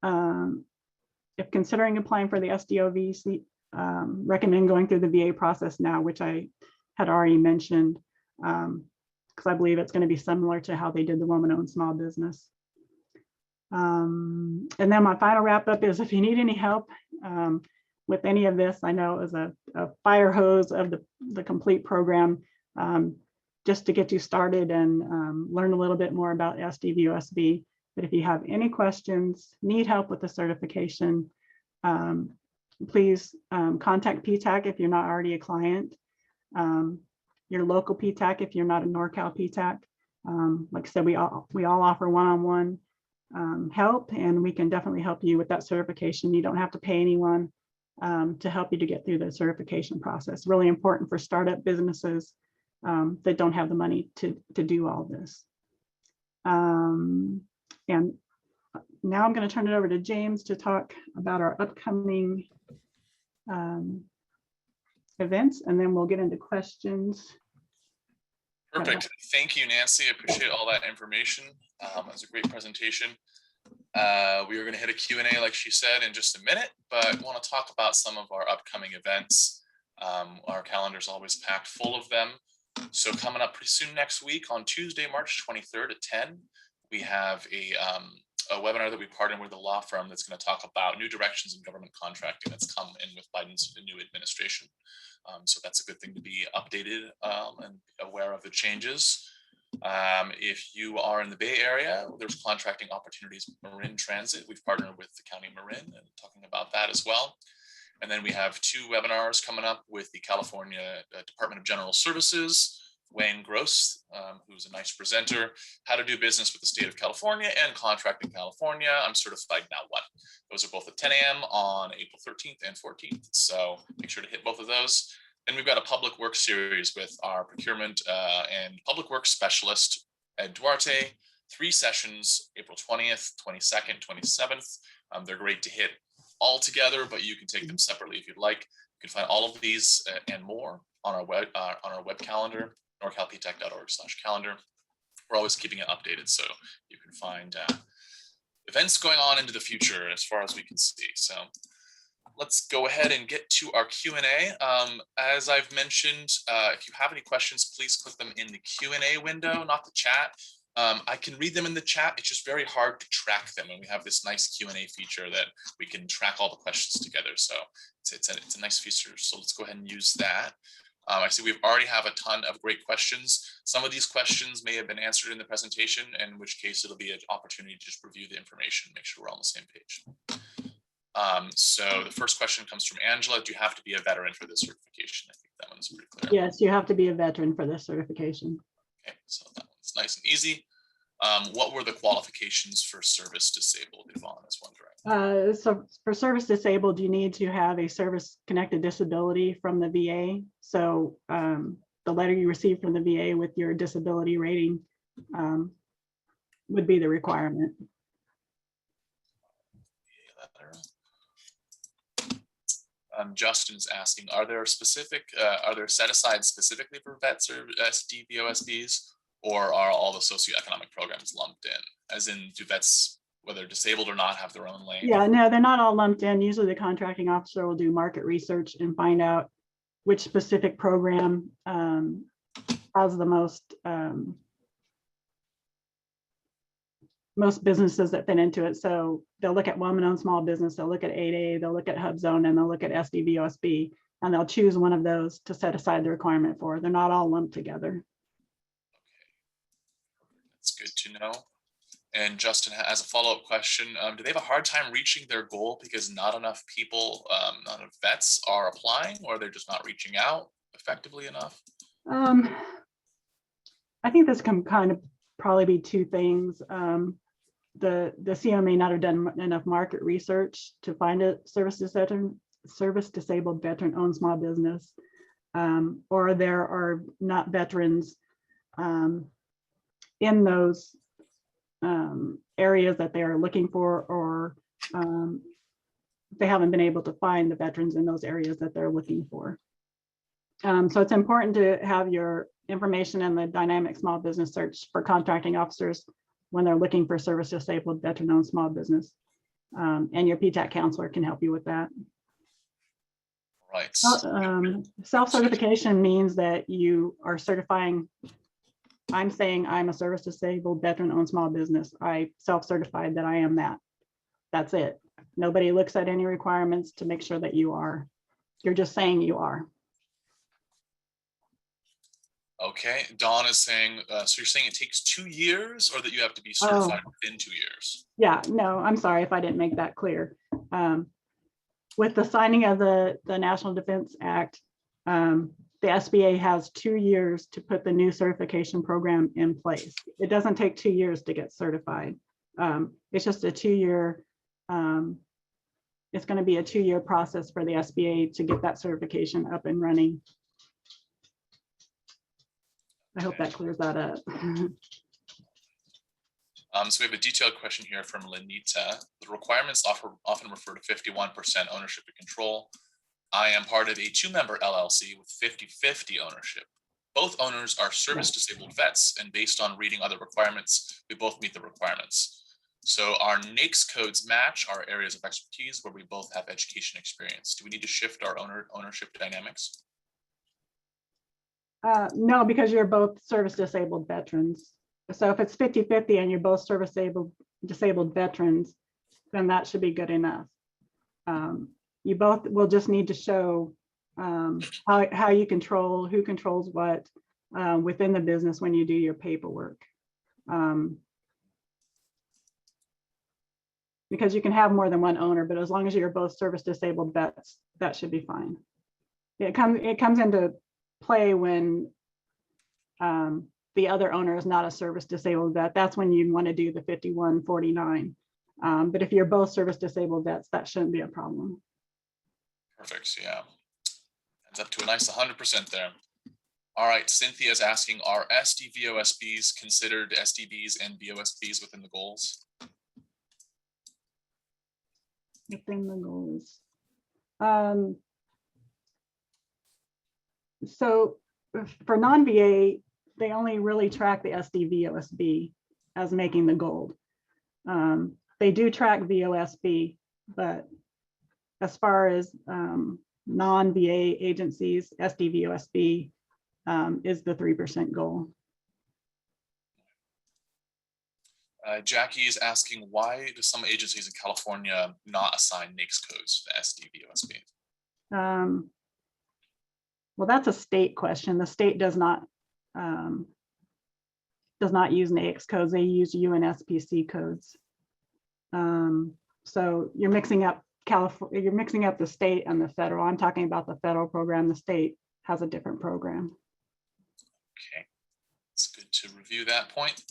If considering applying for the SDOVC, recommend going through the VA process now, which I had already mentioned, because I believe it's going to be similar to how they did the woman-owned small business. And then my final wrap up is, if you need any help with any of this, I know it was a fire hose of the complete program, just to get you started and learn a little bit more about SDVOSB. But if you have any questions, need help with the certification, please contact PTAC if you're not already a client, your local PTAC if you're not a Norcal PTAC. Like I said, we all offer one-on-one help, and we can definitely help you with that certification. You don't have to pay anyone to help you to get through the certification process. Really important for startup businesses that don't have the money to do all this. And now I'm going to turn it over to James to talk about our upcoming events, and then we'll get into questions. Perfect. Thank you, Nancy. I appreciate all that information. That was a great presentation. We are going to hit a Q&A like she said in just a minute, but want to talk about some of our upcoming events. Our calendar is always packed full of them. So coming up pretty soon next week on Tuesday, March 23rd at 10, we have a webinar that we partnered with a law firm that's going to talk about new directions in government contracting that's come in with Biden's new administration. So that's a good thing to be updated and aware of the changes. If you are in the Bay Area, there's contracting opportunities with Marin Transit. We've partnered with the County Marin and talking about that as well. And then we have 2 webinars coming up with the California Department of General Services, Wayne Gross, who's a nice presenter, how to do business with the state of California and contract in California. I'm certified now what? Those are both at 10 a.m. on April 13th and 14th. So make sure to hit both of those. Then we've got a public works series with our procurement and public works specialist, Ed Duarte, 3 sessions, April 20th, 22nd, 27th. They're great to hit all together, but you can take them separately if you'd like. You can find all of these and more on our web calendar, norcalptac.org/calendar. We're always keeping it updated, so you can find events going on into the future as far as we can see. So let's go ahead and get to our Q&A. As I've mentioned, if you have any questions, please click them in the Q&A window, not the chat. I can read them in the chat. It's just very hard to track them, and we have this nice Q&A feature that we can track all the questions together. So it's a nice feature. So let's go ahead and use that. I see we already have a ton of great questions. Some of these questions may have been answered in the presentation, in which case it'll be an opportunity to just review the information, make sure we're on the same page. So the first question comes from Angela. Do you have to be a veteran for this certification? I think that one's pretty clear. Yes, you have to be a veteran for this certification. Okay, so that one's nice and easy. What were the qualifications for service disabled? Yvonne is wondering. So for service disabled, you need to have a service-connected disability from the VA. So the letter you receive from the VA with your disability rating would be the requirement. Justin's asking, are there set aside specifically for vets or SDVOSBs, or are all the socioeconomic programs lumped in? As in, do vets, whether disabled or not, have their own lane? Yeah, no, they're not all lumped in. Usually the contracting officer will do market research and find out which specific program has the most businesses that fit into it. So they'll look at woman-owned small business, they'll look at 8A, they'll look at HubZone, and they'll look at SDVOSB, and they'll choose one of those to set aside the requirement for. They're not all lumped together. Okay, that's good to know. And Justin has a follow-up question. Do they have a hard time reaching their goal because not enough people, not enough vets are applying, or they're just not reaching out effectively enough? I think this can kind of probably be 2 things. The CO may not have done enough market research to find a service disabled veteran owned small business, or there are not veterans in those areas that they are looking for, or they haven't been able to find the veterans in those areas that they're looking for. So it's important to have your information in the dynamic small business search for contracting officers when they're looking for service disabled veteran owned small business. And your PTAC counselor can help you with that. Right. Self-certification means that you are certifying. I'm saying I'm a service disabled veteran owned small business. I self-certified that I am that. That's it. Nobody looks at any requirements to make sure that you are. You're just saying you are. Okay, Dawn is saying, so you're saying it takes 2 years, or that you have to be certified within 2 years? Yeah, no, I'm sorry if I didn't make that clear. With the signing of the National Defense Act, the SBA has 2 years to put the new certification program in place. It doesn't take 2 years to get certified. It's just a 2-year, it's going to be a 2-year process for the SBA to get that certification up and running. I hope that clears that up. So we have a detailed question here from Lenita. The requirements often refer to 51% ownership and control. I am part of a 2-member LLC with 50-50 ownership. Both owners are service disabled vets, and based on reading other requirements, we both meet the requirements. So our NAICS codes match our areas of expertise where we both have education experience. Do we need to shift our ownership dynamics? No, because you're both service disabled veterans. So if it's 50-50 and you're both service disabled veterans, then that should be good enough. You both will just need to show how you control, who controls what within the business when you do your paperwork. Because you can have more than one owner, but as long as you're both service disabled vets, that should be fine. It comes into play when the other owner is not a service disabled vet. That's when you want to do the 51-49. But if you're both service disabled vets, that shouldn't be a problem. Perfect. Yeah. Ends up to a nice 100% there. All right. Cynthia's asking, are SDVOSBs considered SDBs and VOSBs within the goals? Within the goals. So for non-VA, they only really track the SDVOSB as making the gold. They do track VOSB, but as far as non-VA agencies, SDVOSB is the 3% goal. Jackie is asking, why do some agencies in California not assign NAICS codes to SDVOSB? Well, that's a state question. The state does not use NAICS codes. They use UNSPC codes. So you're mixing up California. You're mixing up the state and the federal. I'm talking about the federal program. The state has a different program. Okay, it's good to review that point.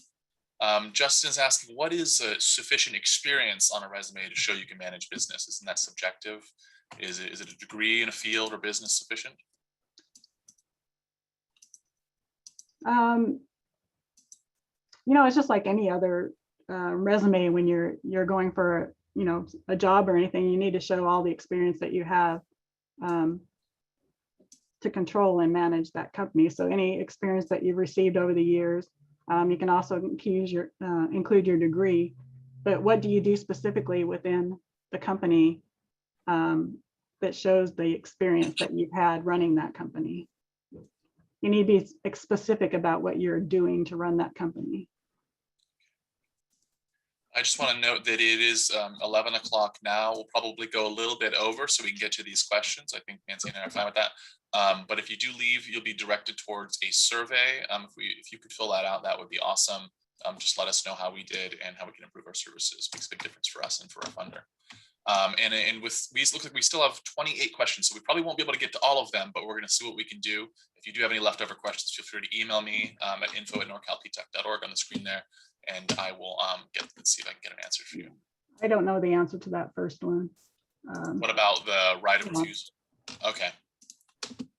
Justin's asking, what is sufficient experience on a resume to show you can manage business? Isn't that subjective? Is it a degree in a field or business sufficient? You know, it's just like any other resume. When you're going for, you know, a job or anything, you need to show all the experience that you have to control and manage that company. So any experience that you've received over the years. You can also include your degree, but what do you do specifically within the company that shows the experience that you've had running that company? You need to be specific about what you're doing to run that company. I just want to note that it is 11 o'clock now. We'll probably go a little bit over so we can get to these questions. I think Nancy and I are fine with that. But if you do leave, you'll be directed towards a survey. If you could fill that out, that would be awesome. Just let us know how we did and how we can improve our services. Makes a big difference for us and for our funder. And with these, looks like we still have 28 questions, so we probably won't be able to get to all of them, but we're going to see what we can do. If you do have any leftover questions, feel free to email me at info@norcalptac.org on the screen there, and I will see if I can get an answer for you. I don't know the answer to that first one. What about the right of refusal? Okay.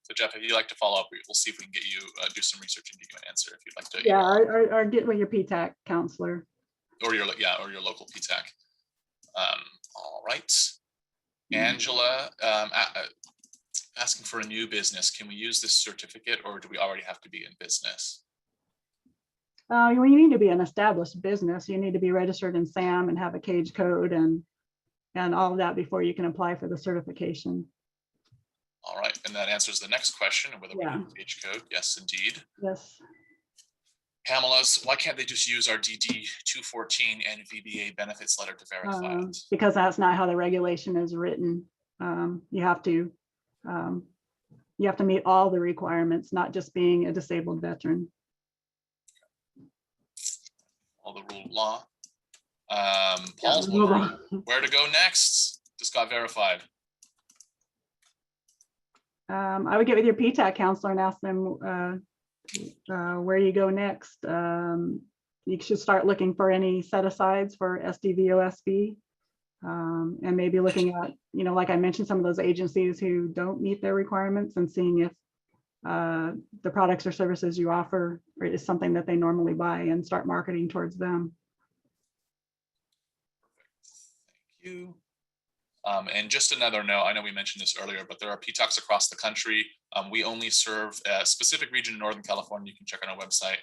So Jeff, if you'd like to follow up, we'll see if we can get you do some research and get you an answer if you'd like to. Yeah, or get with your PTAC counselor. Or your local PTAC. All right. Angela, asking for a new business. Can we use this certificate or do we already have to be in business? You need to be an established business. You need to be registered in SAM and have a cage code and all of that before you can apply for the certification. All right, and that answers the next question, whether we need a cage code. Yes, indeed. Yes. Pamela's, why can't they just use our DD 214 and VBA benefits letter to verify it? Because that's not how the regulation is written. You have to meet all the requirements, not just being a disabled veteran. All the rule of law. Paul's wondering where to go next. Just got verified. I would get with your PTAC counselor and ask them where you go next. You should start looking for any set-asides for SDVOSB and maybe looking at, you know, like I mentioned, some of those agencies who don't meet their requirements and seeing if the products or services you offer is something that they normally buy and start marketing towards them. Thank you. And just another note, I know we mentioned this earlier, but there are PTACs across the country. We only serve a specific region in Northern California. You can check on our website.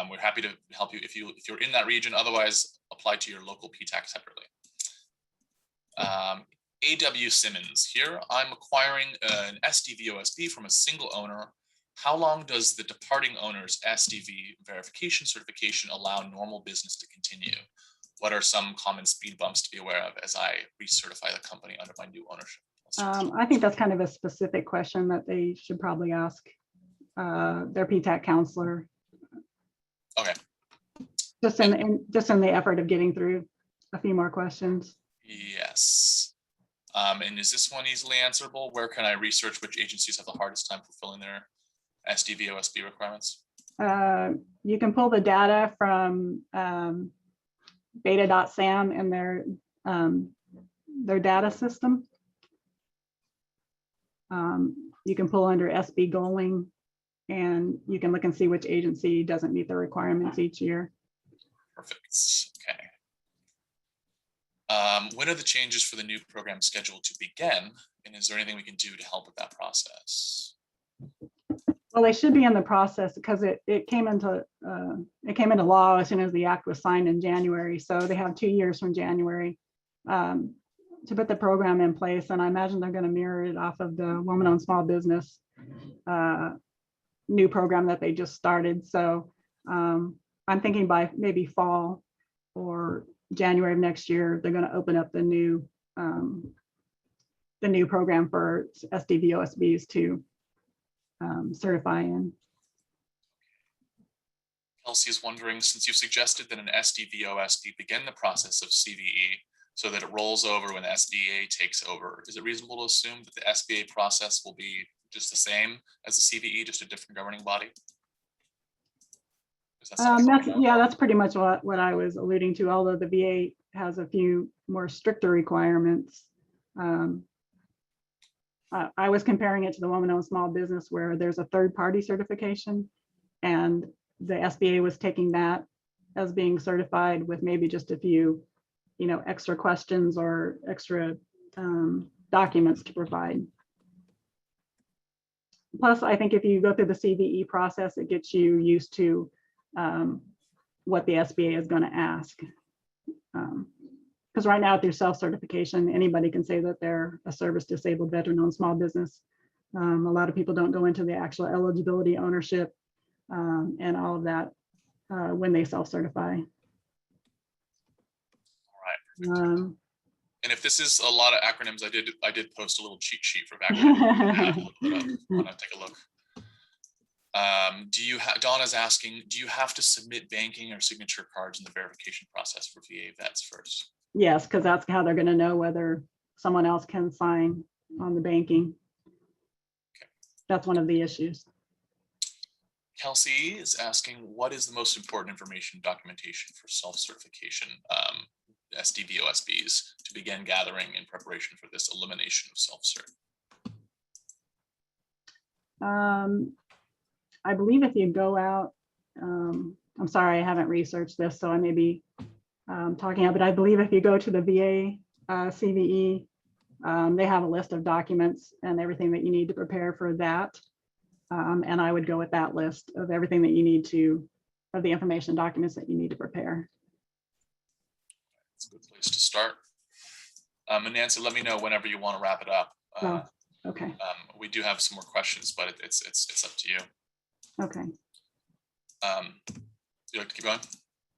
We're happy to help you if you're in that region. Otherwise, apply to your local PTAC separately. AW Simmons here. I'm acquiring an SDVOSB from a single owner. How long does the departing owner's SDV verification certification allow normal business to continue? What are some common speed bumps to be aware of as I recertify the company under my new ownership? I think that's kind of a specific question that they should probably ask their PTAC counselor. Okay. Just in the effort of getting through a few more questions. Yes. And is this one easily answerable? Where can I research which agencies have the hardest time fulfilling their SDVOSB requirements? You can pull the data from beta.sam and their data system. You can pull under SB Goaling, and you can look and see which agency doesn't meet the requirements each year. Perfect. Okay. When are the changes for the new program scheduled to begin? And is there anything we can do to help with that process? Well, they should be in the process because it came into law as soon as the act was signed in January. So they have 2 years from January to put the program in place. And I imagine they're going to mirror it off of the woman-owned small business new program that they just started. So I'm thinking by maybe fall or January of next year, they're going to open up the new program for SDVOSBs to certify in. Kelsey is wondering, since you suggested that an SDVOSB begin the process of CVE so that it rolls over when the SBA takes over, is it reasonable to assume that the SBA process will be just the same as the CVE, just a different governing body? That's pretty much what I was alluding to, although the VA has a few more stricter requirements. I was comparing it to the woman-owned small business where there's a third-party certification, and the SBA was taking that as being certified with maybe just a few, extra questions or extra documents to provide. Plus, I think if you go through the CVE process, it gets you used to what the SBA is going to ask. Because right now through self-certification, anybody can say that they're a service-disabled veteran-owned small business. A lot of people don't go into the actual eligibility, ownership, and all of that when they self-certify. All right. And if this is a lot of acronyms, I did post a little cheat sheet for acronyms. Want to take a look? Donna's asking, do you have to submit banking or signature cards in the verification process for VA vets first? Yes, because that's how they're going to know whether someone else can sign on the banking. Okay. That's one of the issues. Kelsey is asking, what is the most important information documentation for self-certification SDVOSBs to begin gathering in preparation for this elimination of self-cert? I believe if you go out, I'm sorry, I haven't researched this, so I may be talking out, but I believe if you go to the VA CVE, they have a list of documents and everything that you need to prepare for that. And I would go with that list of everything that you need to, of the information documents that you need to prepare. That's a good place to start. And Nancy, let me know whenever you want to wrap it up. Okay. We do have some more questions, but it's up to you. Okay. You like to keep going?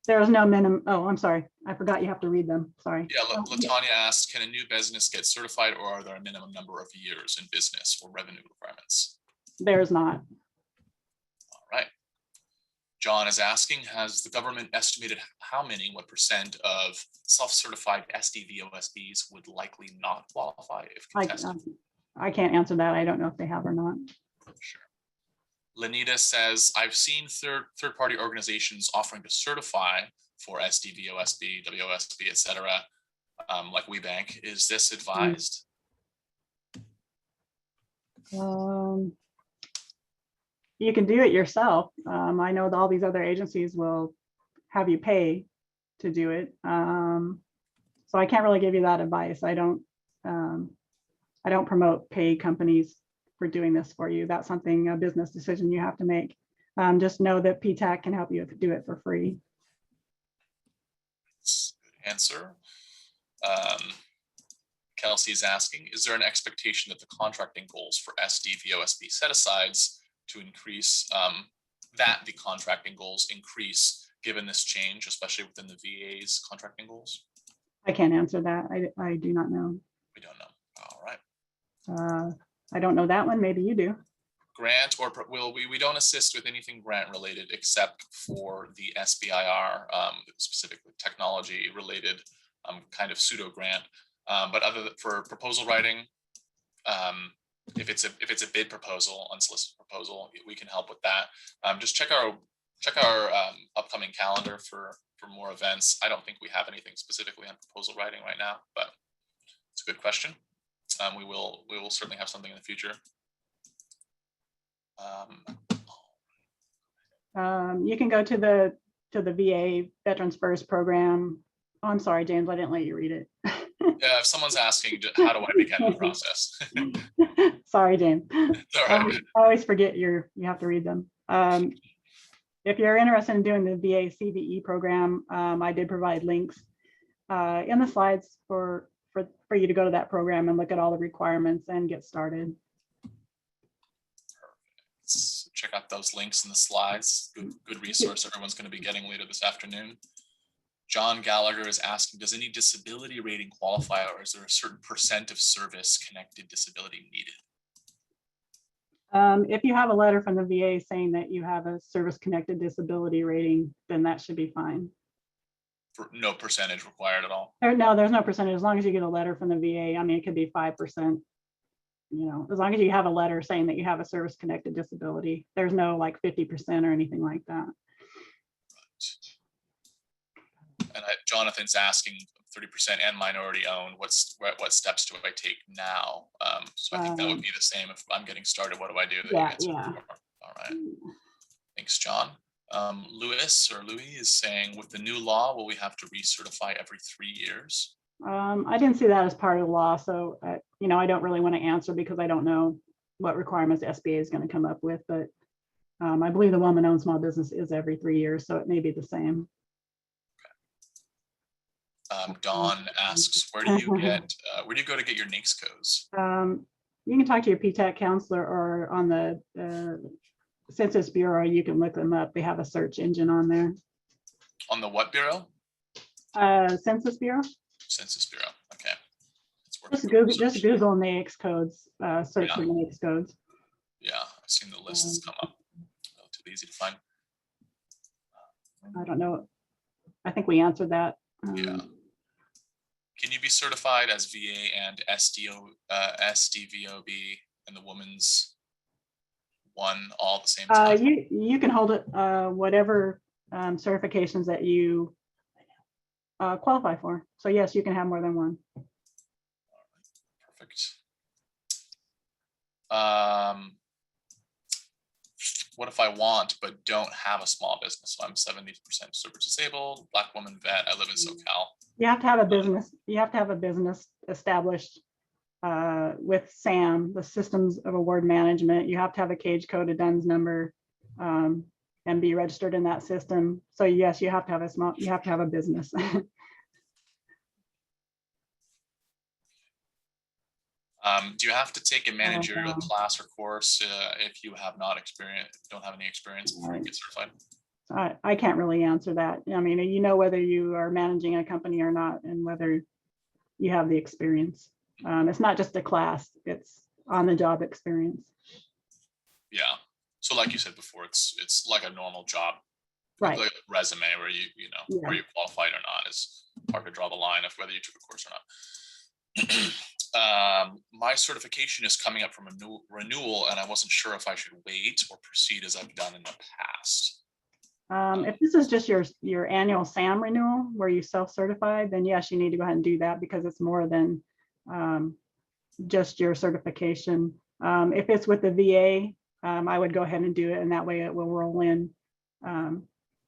There is no minimum. Oh, I'm sorry. I forgot you have to read them. Sorry. Yeah, Latanya asked, can a new business get certified, or are there a minimum number of years in business or revenue requirements? There's not. All right. John is asking, has the government estimated what percent of self-certified SDVOSBs would likely not qualify if contested? I can't answer that. I don't know if they have or not. Sure. Lenita says, I've seen third-party organizations offering to certify for SDVOSB, WOSB, etc., like WeBank. Is this advised? You can do it yourself. I know that all these other agencies will have you pay to do it. So I can't really give you that advice. I don't I don't promote paid companies for doing this for you. That's something, a business decision you have to make. Just know that PTAC can help you do it for free. Good answer. Kelsey is asking, is there an expectation that the contracting goals for SDVOSB set-asides to increase, that the contracting goals increase given this change, especially within the VA's contracting goals? I can't answer that. I do not know. We don't know. All right. I don't know that one. Maybe you do. Grant or we don't assist with anything grant related except for the SBIR, specifically technology related kind of pseudo grant. But for proposal writing, if it's a bid proposal, unsolicited proposal, we can help with that. Just check our upcoming calendar for more events. I don't think we have anything specifically on proposal writing right now, but it's a good question. We will certainly have something in the future. You can go to the VA Veterans First program. Oh, I'm sorry, James, I didn't let you read it. If someone's asking, how do I begin the process? Sorry, James. All right. I always forget you have to read them. If you're interested in doing the VA CVE program, I did provide links in the slides for you to go to that program and look at all the requirements and get started. So check out those links in the slides. Good resource everyone's going to be getting later this afternoon. John Gallagher is asking, does any disability rating qualify, or is there a certain % of service connected disability needed? If you have a letter from the VA saying that you have a service-connected disability rating, then that should be fine. For no percentage required at all? No, there's no percentage. As long as you get a letter from the VA, I mean, it could be 5%. You know, as long as you have a letter saying that you have a service-connected disability, there's no like 50% or anything like that. And Jonathan's asking 30% and minority owned. What steps do I take now? So I think that would be the same if I'm getting started. What do I do? Yeah. All right. Thanks, John. Louis is saying, with the new law, will we have to recertify every 3 years? I didn't see that as part of the law, so you know, I don't really want to answer because I don't know what requirements SBA is going to come up with. But I believe the woman-owned small business is every 3 years, so it may be the same. Dawn asks, where do you go to get your NAICS codes? You can talk to your PTAC counselor, or on the Census Bureau, you can look them up. They have a search engine on there. On the what bureau? Census Bureau. Census Bureau. Okay. Just Google NAICS codes. Search for NAICS codes. Yeah, I've seen the lists come up. Relatively easy to find. I don't know. I think we answered that. Yeah. Can you be certified as VA and SDVOB and the woman's one all at the same time? You can hold it whatever certifications that you qualify for. So yes, you can have more than one. Perfect. What if I want but don't have a small business? So I'm 70% service disabled, Black woman vet. I live in SoCal. You have to have a business. You have to have a business established with SAM, the Systems of Award Management. You have to have a cage code, a DUNS number, and be registered in that system. So yes, you have to have a business. Do you have to take a managerial class or course if you have don't have any experience before you get certified? I can't really answer that. I mean, you know whether you are managing a company or not, and whether you have the experience. It's not just a class; it's on-the-job experience. Yeah. So, like you said before, it's like a normal job, right? Like a resume where you know where you qualified or not. Is hard to draw the line of whether you took a course or not. My certification is coming up from a new renewal, and I wasn't sure if I should wait or proceed as I've done in the past. If this is just your annual SAM renewal where you self-certified, then yes, you need to go ahead and do that because it's more than just your certification. If it's with the VA, I would go ahead and do it, and that way it will roll in to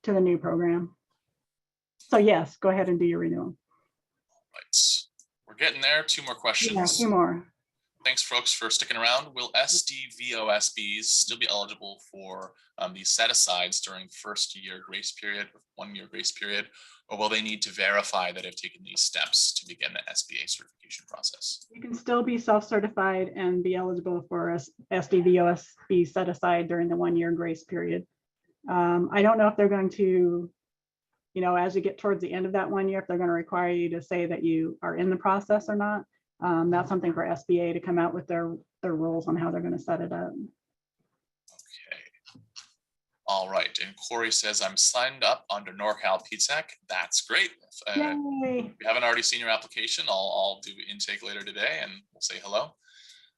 the new program. So yes, go ahead and do your renewal. Right. We're getting there. 2 more Yeah, a questions. few more. Thanks, folks, for sticking around. Will SDVOSBs still be eligible for these set-asides during first-year grace period, 1-year grace period, or will they need to verify that they've taken these steps to begin the SBA certification process? You can still be self-certified and be eligible for SDVOSB set aside during the 1-year grace period. I don't know if they're going to, as you get towards the end of that 1 year, if they're going to require you to say that you are in the process or not. That's something for SBA to come out with their rules on how they're going to set it up. Okay. All right. And Corey says, I'm signed up under Norcal PTAC. That's great. If you haven't already seen your application, I'll do intake later today and we'll say hello.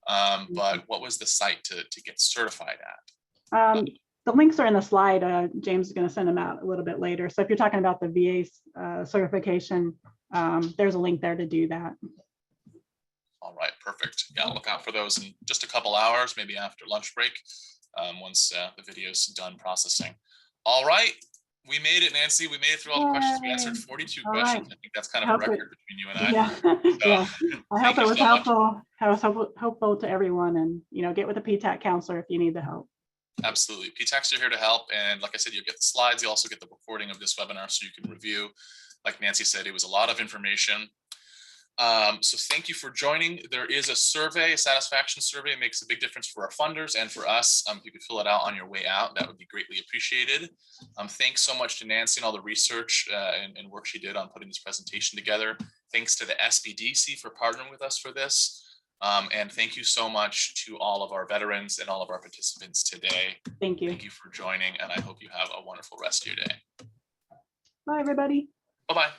But what was the site to get certified at? The links are in the slide. James is going to send them out a little bit later. So if you're talking about the VA certification, there's a link there to do that. All right, perfect. Yeah, look out for those in just a couple hours, maybe after lunch break, once the video's done processing. All right, we made it, Nancy. We made it through all the questions. We answered 42 questions. I think that's kind of a record between you and I. Yeah, So, yeah. I hope it was so helpful. I was helpful to everyone, and get with a PTAC counselor if you need the help. Absolutely. PTACs are here to help. And like I said, you'll get the slides. You also get the recording of this webinar so you can review. Like Nancy said, it was a lot of information. So thank you for joining. There is a survey, a satisfaction survey. It makes a big difference for our funders and for us. If you could fill it out on your way out, that would be greatly appreciated. Thanks so much to Nancy and all the research and work she did on putting this presentation together. Thanks to the SBDC for partnering with us for this. And thank you so much to all of our veterans and all of our participants today. Thank you. Thank you for joining, and I hope you have a wonderful rest of your day. Bye, everybody. Bye-bye.